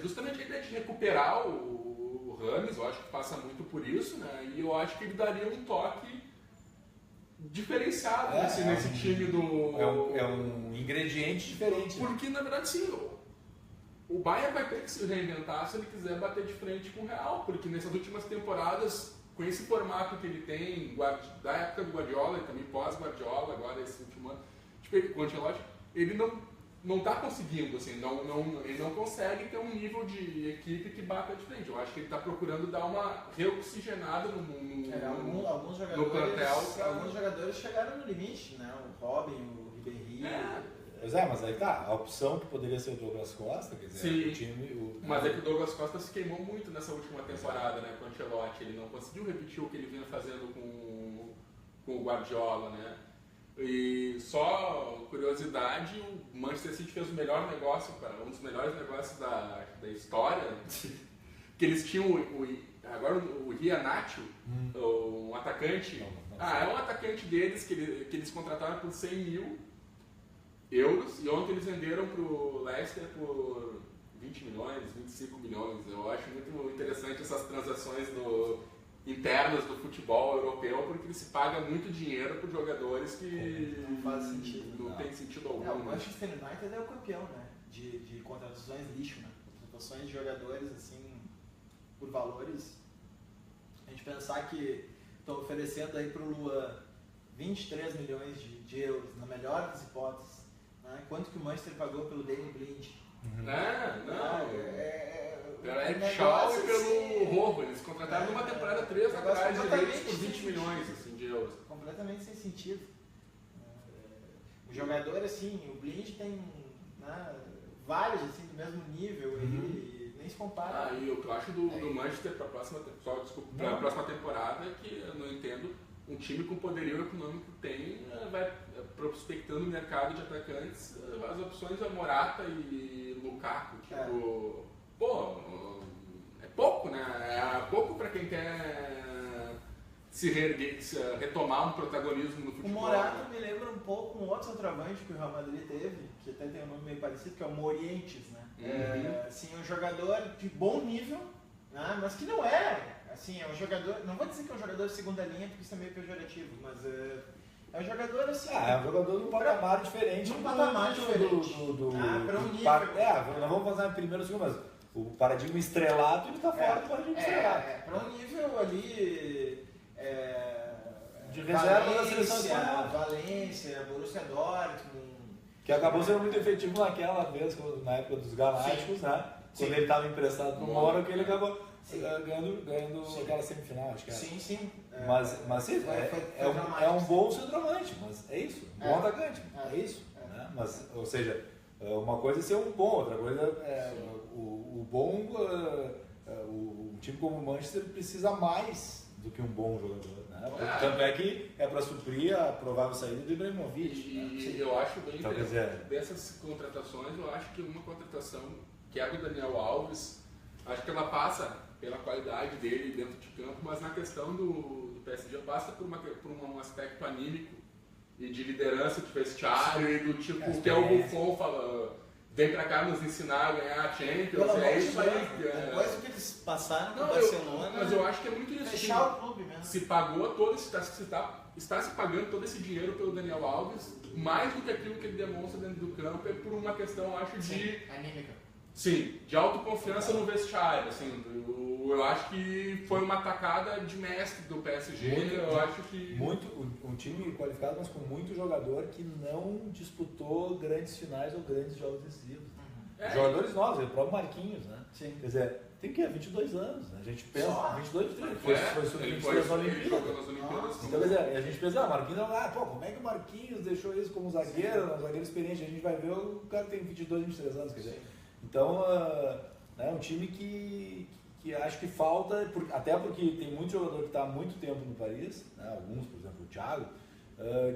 justamente a ideia de recuperar o Rames, eu acho que passa muito por isso, né? E eu acho que ele daria um toque diferenciado nesse time do... É um ingrediente diferente. Porque na verdade sim, o Bayern vai ter que se reinventar se ele quiser bater de frente com o Real, porque nessas últimas temporadas, com esse formato que ele tem, da época do Guardiola e também pós-Guardiola, agora esse último ano, tipo, o Ancelotti, ele não está conseguindo, assim, ele não consegue ter um nível de equipe que bata de frente. Eu acho que ele está procurando dar uma reoxigenada alguns jogadores chegaram no limite, né? O Robin, o Ribéry... Pois é, mas aí tá, a opção que poderia ser o Douglas Costa, quer dizer, sim, o time... Mas é que o Douglas Costa se queimou muito nessa última temporada, né, com o Ancelotti, ele não conseguiu repetir o que ele vinha fazendo com o Guardiola, né, e só curiosidade, o Manchester City fez o melhor negócio, um dos melhores negócios da história, que eles tinham agora o Iheanacho, um atacante, é um atacante deles que eles contrataram por 100 mil euros, e ontem eles venderam para o Leicester por 20 milhões, 25 milhões. Eu acho muito interessante essas transações internas do futebol europeu, porque ele se paga muito dinheiro por jogadores que não faz sentido. Não tem sentido algum. O Manchester United é o campeão, né? De contratações lixo, né? Contratações de jogadores assim, por valores. A gente pensar que estão oferecendo aí para o Luan 23 milhões de euros, na melhor das hipóteses. Quanto que o Manchester pagou pelo Danny Blind? Pelo Eric Shaw e pelo Robo. Eles contrataram numa temporada 3 atrás direitos por 20 milhões assim, de euros. Completamente sem sentido. O jogador, assim, o Blind tem vários assim, do mesmo nível, ele nem se compara. E o que eu acho do Manchester para a próxima temporada é que eu não entendo. Um time com poderio econômico vai prospectando o mercado de atacantes, as opções é Morata e Lukaku, é pouco, né? É pouco para quem quer retomar um protagonismo no futebol. O Morata me lembra um pouco um outro centroavante que o Real Madrid teve, que até tem um nome meio parecido, que é o Morientes, né? Assim, um jogador de bom nível, né? Mas que não é. Assim, é um jogador, não vou dizer que é um jogador de segunda linha, porque isso é meio pejorativo, mas é um jogador assim... é um jogador num patamar diferente. Num patamar diferente. Para um nível. Não vamos fazer primeiro ou segundo, mas o paradigma estrelado, ele está fora do paradigma estrelado. Para um nível ali... de reserva da seleção espanhola. Valência, Borussia Dortmund... Que acabou sendo muito efetivo naquela vez, na época dos Galácticos, né? Quando ele estava emprestado no Mônaco, ele acabou... ganhando aquela semifinal, acho que era. Sim. Mas sim, é um bom centroavante, mas é isso. Um bom atacante, é isso. Né? Mas, ou seja, uma coisa é ser um bom, outra coisa é o bom. Um time como o Manchester precisa mais do que um bom jogador. Né? Tanto é que é para suprir a provável saída do Ibrahimovic. Eu acho bem dessas contratações, eu acho que uma contratação que é a do Daniel Alves, acho que ela passa pela qualidade dele dentro de campo, mas na questão do PSG passa por um aspecto anímico e de liderança de vestiário e do tipo que é o Buffon fala, vem pra cá nos ensinar a ganhar a Champions, é isso aí. Depois do que eles passaram no Não, Barcelona, mas eu acho que é muito isso. fechar o clube mesmo. Se pagou todo esse, está se pagando todo esse dinheiro pelo Daniel Alves, mais do que aquilo que ele demonstra dentro do campo, é por uma questão, eu acho, de anímica. Sim, de autoconfiança no vestiário, assim, eu acho que foi uma atacada de mestre do PSG, eu acho que... Um time qualificado, mas com muito jogador que não disputou grandes finais ou grandes jogos decisivos. Jogadores novos, o próprio Marquinhos, né? Sim. Quer dizer, tem que 22 anos, né? A gente pensa, Só? 22, 23, ele foi foi nas Olimpíadas. nas Olimpíadas. Então, quer dizer, e a gente pensa, Marquinhos, como é que o Marquinhos deixou isso como zagueiro, um zagueiro experiente? A gente vai ver, o cara tem 22, 23 anos, quer dizer. Então, é um time que acho que falta, até porque tem muito jogador que está há muito tempo no Paris, né? Alguns, por exemplo, o Thiago,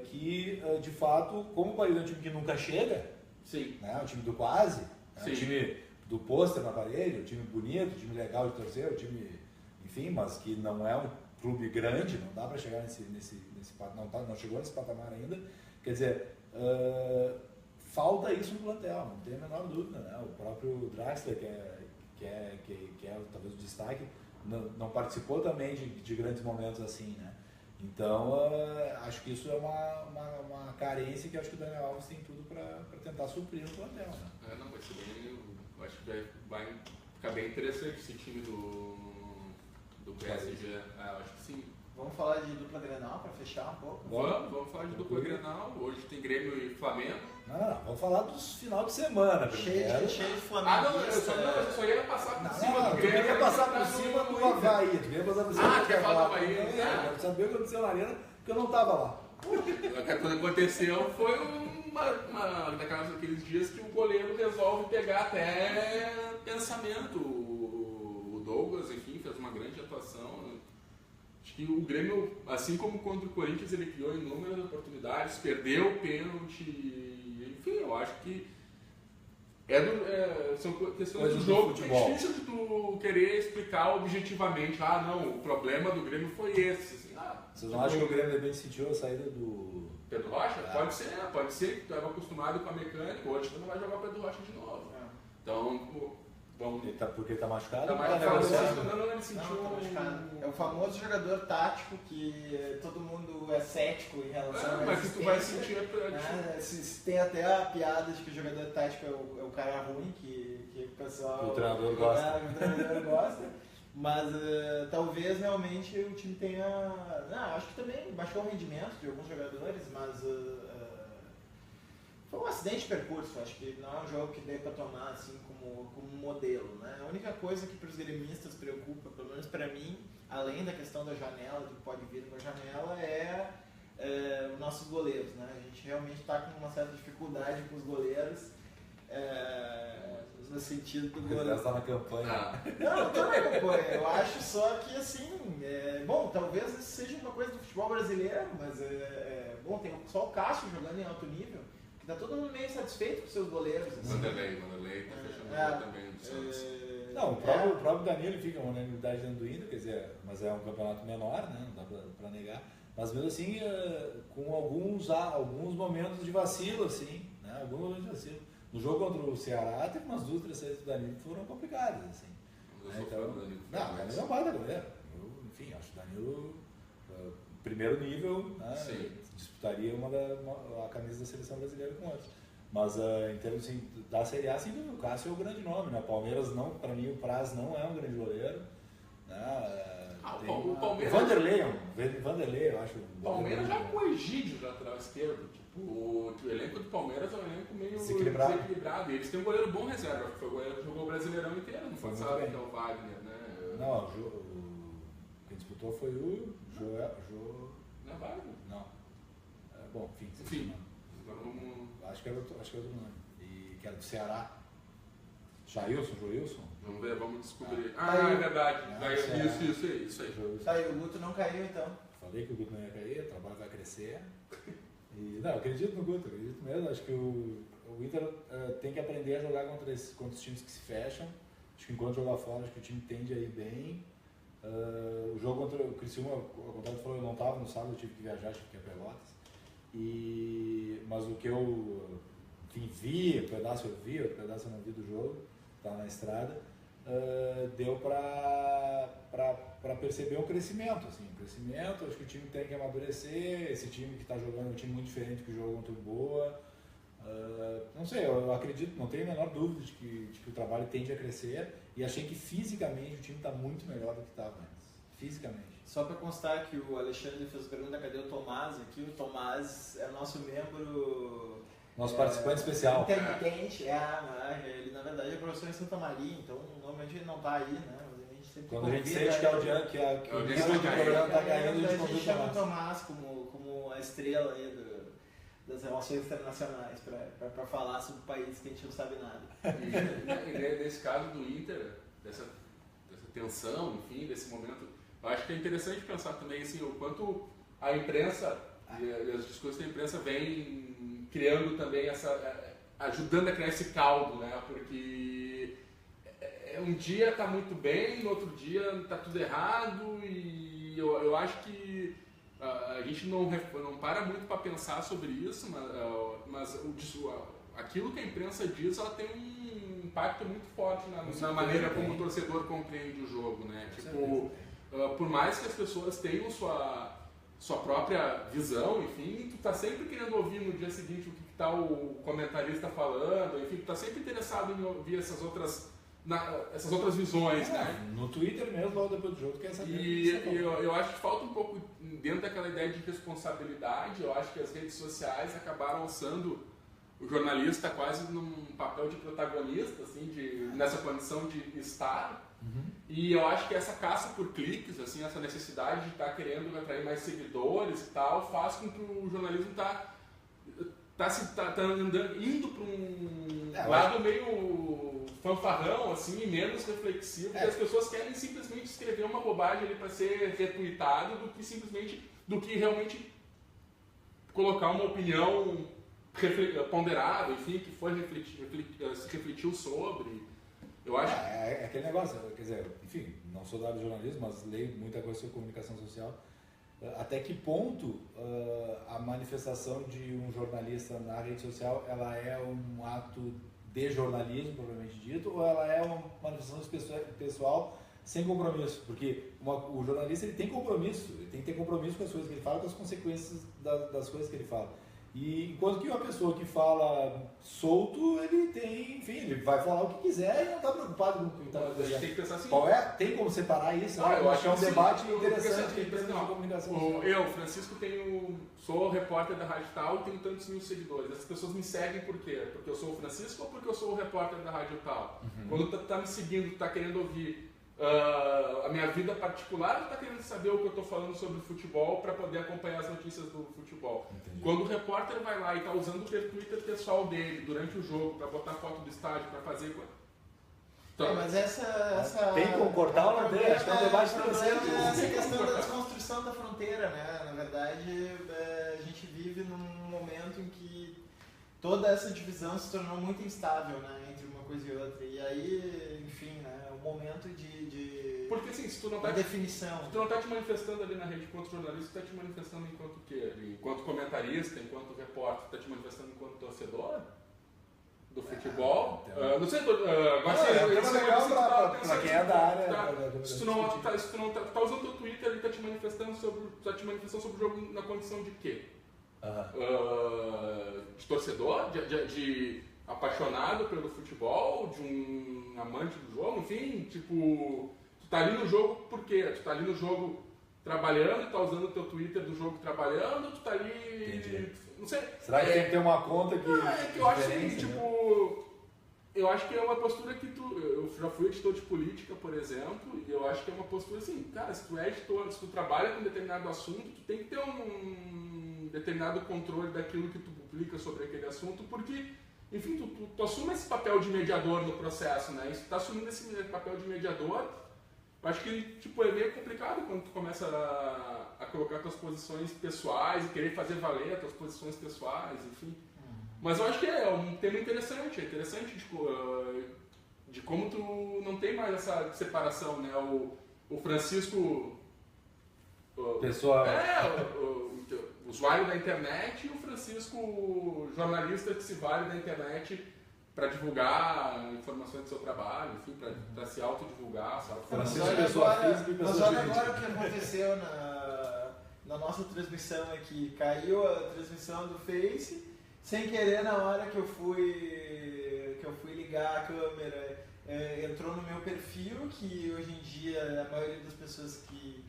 que de fato, como o Paris é um time que nunca chega, Sim. né? Um time do quase, um time do pôster na parede, um time bonito, um time legal de torcer, um time, enfim, mas que não é um clube grande, não dá para chegar nesse não chegou nesse patamar ainda, quer dizer, falta isso no plantel, não tem a menor dúvida, né? O próprio Draxler, que é talvez o destaque, não participou também de grandes momentos assim, né? Então, acho que isso é uma carência que acho que o Daniel Alves tem tudo para tentar suprir no plantel, né? Não, vai ser bem, eu acho que vai ficar bem interessante esse time do PSG, eu acho que sim. Vamos falar de dupla Grenal para fechar um pouco? Vamos falar de dupla Grenal. Hoje tem Grêmio e Flamengo. Não, vamos falar dos final de semana. Cheio de Flamengo. Eu só ia passar por cima do Tu Grêmio. queria passar por cima do Havaí. Tu queria passar por cima do quer falar do Havaí? Eu quero saber o que aconteceu na arena, porque eu não estava lá. Quando aconteceu foi daqueles dias que o goleiro resolve pegar até pensamento. O Douglas, enfim, fez uma grande atuação. Acho que o Grêmio, assim como contra o Corinthians, ele criou inúmeras oportunidades, perdeu o pênalti, enfim, eu acho que são questões do jogo. É difícil de tu querer explicar objetivamente, não, o problema do Grêmio foi esse. Assim, vocês não acham que o Grêmio de repente sentiu a saída do Pedro Rocha? Pode ser que tu estava acostumado com a mecânica, hoje tu não vai jogar o Pedro Rocha de novo. Então, porque ele está machucado? Tá machucado, ele sentiu... É o famoso jogador tático que todo mundo é cético em relação a mas que tu vai sentir... Tem até a piada de que o jogador tático é o cara ruim, que o pessoal... O treinador gosta. O treinador gosta. Mas talvez realmente o time tenha... acho que também baixou o rendimento de alguns jogadores, mas... foi um acidente de percurso, acho que não é um jogo que dê para tomar assim como modelo, né? A única coisa que para os gremistas preocupa, pelo menos para mim, além da questão da janela, do que pode vir numa janela, é os nossos goleiros, né? A gente realmente está com uma certa dificuldade com os goleiros, no sentido do goleiro... está na campanha. Não estou na campanha, eu acho só que assim, talvez isso seja uma coisa do futebol brasileiro, mas tem só o Cássio jogando em alto nível, que tá todo mundo meio satisfeito com seus goleiros. Assim. Vanderlei tá fechando também do Santos. Não, o próprio Danilo fica uma unanimidade dentro do Inter, quer dizer, mas é um campeonato menor, né? Não dá para negar. Mas mesmo assim, com alguns momentos de vacilo, assim, né? Alguns momentos de vacilo. No jogo contra o Ceará, teve umas 2, 3 saídas do Danilo que foram complicadas, assim. O Danilo é um baita goleiro. Enfim, acho que o Danilo, primeiro nível, né? Disputaria a camisa da seleção brasileira com outros. Mas em termos assim, da Série A, sim, o Cássio é o grande nome, né? Palmeiras não, para mim o Praz não é um grande goleiro, né? O Palmeiras... Vanderlei, eu acho. O Palmeiras já com o Egídio lateral esquerdo. Tipo, o elenco do Palmeiras é um elenco meio desequilibrado. E eles têm um goleiro bom reserva, que foi o goleiro que jogou o Brasileirão inteiro, não foi sabe, que é o Wagner, né? Não, quem disputou foi o Joel. Não é Wagner? Não. Bom, enfim. Acho que era outro nome. E que era do Ceará. Joilson? Vamos ver, vamos descobrir. É verdade. Isso aí. Tá aí, o Guto não caiu então. Falei que o Guto não ia cair, o trabalho vai crescer. Eu acredito no Guto, acredito mesmo. Acho que o Inter tem que aprender a jogar contra os times que se fecham. Acho que enquanto jogar fora, acho que o time tende a ir bem. O jogo contra o Criciúma, ao contrário, eu não estava no sábado, eu tive que viajar, tive que ir a Pelotas. Mas o que eu vi, o pedaço eu vi, o pedaço eu não vi do jogo, tá na estrada, deu para perceber um crescimento, assim, acho que o time tem que amadurecer, esse time que está jogando é um time muito diferente que jogou contra o Boa, não sei, eu acredito, não tenho a menor dúvida de que o trabalho tende a crescer, e achei que fisicamente o time está muito melhor do que estava antes, fisicamente. Só para constar que o Alexandre fez pergunta, cadê o Tomás aqui? O Tomás é nosso membro... Nosso participante especial. Intermitente, ele na verdade é professor em Santa Maria, então normalmente ele não está aí, né? Mas a gente sempre quando a gente sente que o nível do programa está caindo, a gente chama o Tomás como a estrela aí das relações internacionais para falar sobre países que a gente não sabe nada. E nesse caso do Inter, dessa tensão, enfim, desse momento, eu acho que é interessante pensar também assim, o quanto a imprensa e as discussões da imprensa vêm criando também ajudando a criar esse caldo, né? Porque um dia está muito bem, no outro dia está tudo errado, e eu acho que a gente não para muito para pensar sobre isso, mas aquilo que a imprensa diz, ela tem um impacto muito forte na maneira como o torcedor compreende o jogo, né? Tipo, por mais que as pessoas tenham sua própria visão, enfim, tu tá sempre querendo ouvir no dia seguinte o que tá o comentarista falando, enfim, tu tá sempre interessado em ouvir essas outras visões, né? No Twitter mesmo, logo depois do jogo, tu quer saber. E eu acho que falta um pouco, dentro daquela ideia de responsabilidade, eu acho que as redes sociais acabaram alçando o jornalista quase num papel de protagonista, assim, nessa condição de estar. E eu acho que essa caça por cliques, assim, essa necessidade de estar querendo atrair mais seguidores e tal, faz com que o jornalismo indo para um lado meio fanfarrão, assim, menos reflexivo, porque as pessoas querem simplesmente escrever uma bobagem ali para ser retweetado do que realmente colocar uma opinião ponderada, enfim, que foi se refletiu sobre. Eu acho... É aquele negócio, quer dizer, enfim, não sou da área de jornalismo, mas leio muita coisa sobre comunicação social. Até que ponto a manifestação de um jornalista na rede social, ela é um ato de jornalismo, propriamente dito, ou ela é uma manifestação pessoal sem compromisso? Porque o jornalista ele tem compromisso, ele tem que ter compromisso com as coisas que ele fala, com as consequências das coisas que ele fala. E enquanto que uma pessoa que fala solto, ele tem, enfim, ele vai falar o que quiser e não está preocupado com o que está acontecendo. Tem que pensar assim. Tem como separar isso? Eu acho que é um debate sim, interessante em termos de comunicação. Eu, Francisco, sou repórter da Rádio Tal e tenho tantos mil seguidores. As pessoas me seguem por quê? Porque eu sou o Francisco ou porque eu sou o repórter da Rádio Tal? Quando tá me seguindo, tá querendo ouvir a minha vida particular, está querendo saber o que eu estou falando sobre futebol para poder acompanhar as notícias do futebol. Entendi. Quando o repórter vai lá e está usando o Twitter pessoal dele durante o jogo para botar foto do estádio, para fazer... Então, mas essa... Tem que concordar ou não tem? Acho que é um debate interessante. Essa questão da desconstrução da fronteira, né? Na verdade, a gente vive num momento em que toda essa divisão se tornou muito instável, né, entre uma coisa e outra. E aí, enfim, né, é um momento de porque assim, se tu não tá definição. Se tu não tá te manifestando ali na rede enquanto jornalista, tu tá te manifestando enquanto o quê? Enquanto comentarista, enquanto repórter, tu tá te manifestando enquanto torcedor do futebol? Não sei, legal pra quem é da área. Se tu não tá usando o teu Twitter, ele tá te manifestando sobre o jogo na condição de quê? De torcedor, de apaixonado pelo futebol, de um amante do jogo, enfim, tipo, tu tá ali no jogo por quê? Tu tá ali no jogo trabalhando, tá usando o teu Twitter do jogo trabalhando, tu tá ali... Entendi. Não sei. Será que tem que ter uma conta que... É que eu acho que, tipo... Eu acho que é uma postura que eu já fui editor de política, por exemplo, e eu acho que é uma postura assim, cara, se tu é editor, se tu trabalha com determinado assunto, tu tem que ter um determinado controle daquilo que tu publica sobre aquele assunto, porque, enfim, tu assume esse papel de mediador no processo, né? E se tu tá assumindo esse papel de mediador, eu acho que, tipo, é meio complicado quando tu começa a colocar tuas posições pessoais e querer fazer valer as tuas posições pessoais, enfim. Mas eu acho que é um tema interessante, de como tu não tem mais essa separação, né? O Francisco... Pessoal... usuário da internet, e o Francisco, jornalista que se vale da internet para divulgar informações do seu trabalho, enfim, para se autodivulgar. Francisco é pessoa física e pessoa mas olha jurídica. agora o que aconteceu na nossa transmissão aqui. Caiu a transmissão do Face, sem querer, na hora que eu fui ligar a câmera, entrou no meu perfil, que hoje em dia a maioria das pessoas que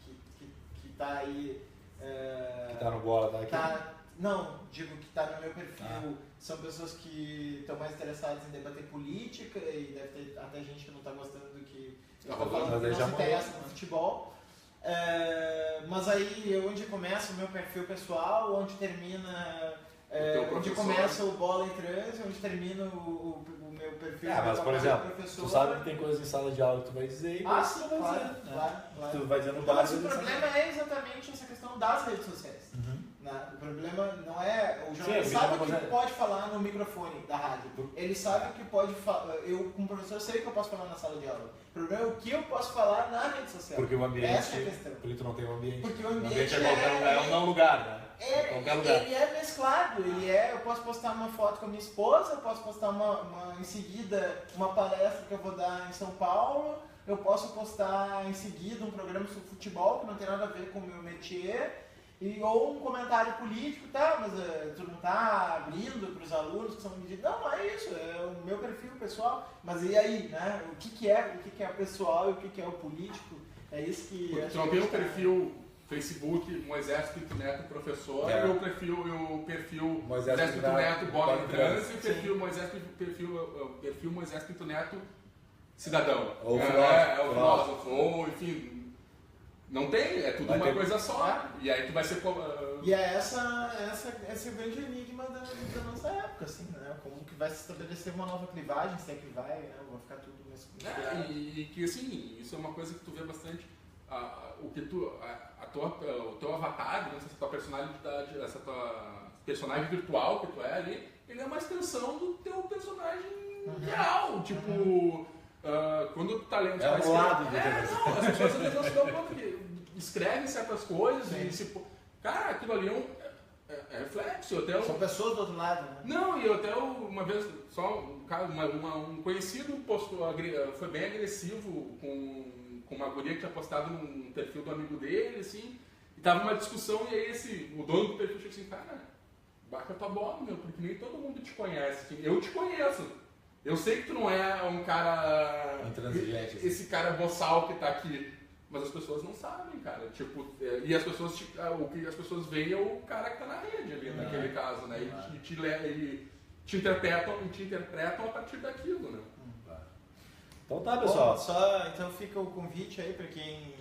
tá aí... Que tá no bola, tá aqui? Não, digo que tá no meu perfil, são pessoas que estão mais interessadas em debater política, e deve ter até gente que não tá gostando do que eu tô falando, que não se interessa no futebol. Mas aí, onde começa o meu perfil pessoal, onde termina... onde começa o Bola em Transe, onde termina o meu perfil mas por exemplo, professor. tu sabe que tem coisas em sala de aula que tu vai dizer e sim, claro. tu vai dizer no Mas base. o problema é exatamente essa questão das redes sociais. O problema não é... O jornalista sabe o que pode falar no microfone da rádio. Ele sabe o que pode falar. Eu, como professor, sei o que eu posso falar na sala de aula. O problema é o que eu posso falar na rede social. Porque o ambiente... Essa é a questão. Porque tu não tem um ambiente. Porque o ambiente é qualquer lugar, é um não lugar, né? Qualquer lugar. Ele é mesclado. Eu posso postar uma foto com a minha esposa, eu posso postar em seguida uma palestra que eu vou dar em São Paulo, eu posso postar em seguida um programa sobre futebol que não tem nada a ver com o meu métier, ou um comentário político, mas tu não tá abrindo para os alunos que são medidos. Não é isso, é o meu perfil pessoal. Mas e aí, né? O que é pessoal e o que é o político? É isso que... Porque tu não tem um perfil Facebook, Moisés Pinto Neto, professor, e o perfil Moisés Pinto Neto, bola em trânsito, e o perfil Moisés Pinto Neto, cidadão. Ou filósofo, ou enfim... Não tem, é tudo uma coisa só. E aí tu vai ser... E é esse o grande enigma da nossa época, assim, né? Como que vai se estabelecer uma nova clivagem, se é que vai, né? Vai ficar tudo mais... E que, assim, isso é uma coisa que tu vê bastante. O teu avatar, essa tua personalidade, essa tua personagem virtual que tu é ali, ele é uma extensão do teu personagem real. Tipo... quando tu tá lendo... É um lado as pessoas às vezes não se dão conta que escrevem certas coisas e cara, aquilo ali é reflexo. São pessoas do outro lado, né? Não, e eu até uma vez, só um caso, um conhecido foi bem agressivo com uma guria que tinha postado num perfil do amigo dele, assim, e tava uma discussão, e aí o dono do perfil tinha assim, cara, baixa tua bola, porque nem todo mundo te conhece. Eu te conheço. Eu sei que tu não é um cara... intransigente. Esse cara boçal que tá aqui. Mas as pessoas não sabem, cara. Tipo, e as pessoas, o que as pessoas veem é o cara que tá na rede ali, naquele caso, né? E te interpretam a partir daquilo, né? Então tá, pessoal. Então fica o convite aí pra quem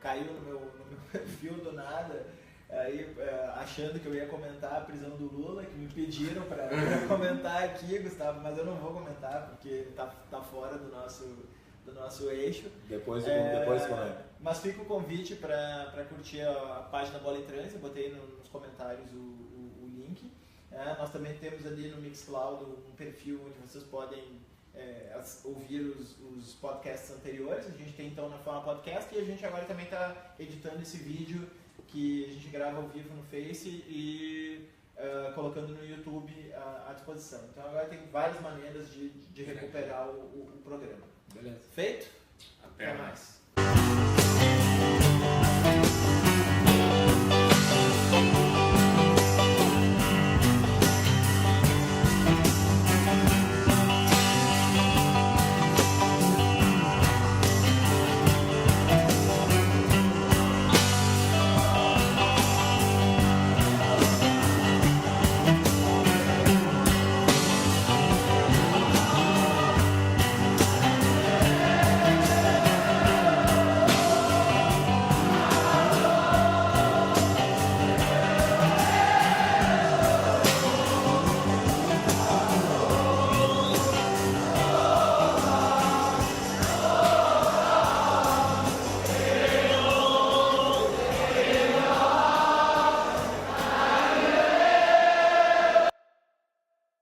caiu no meu perfil do nada, aí achando que eu ia comentar a prisão do Lula, que me pediram para comentar aqui, Gustavo, mas eu não vou comentar porque tá fora do nosso eixo. Depois mas fica o convite para curtir a página Bola em Transe, eu botei nos comentários o link. Nós também temos ali no Mixcloud um perfil onde vocês podem ouvir os podcasts anteriores. A gente tem então na Fala Podcast, e a gente agora também está editando esse vídeo que a gente grava ao vivo no Face e colocando no YouTube à disposição. Então agora tem várias maneiras de recuperar o programa. Beleza. Feito? Até mais.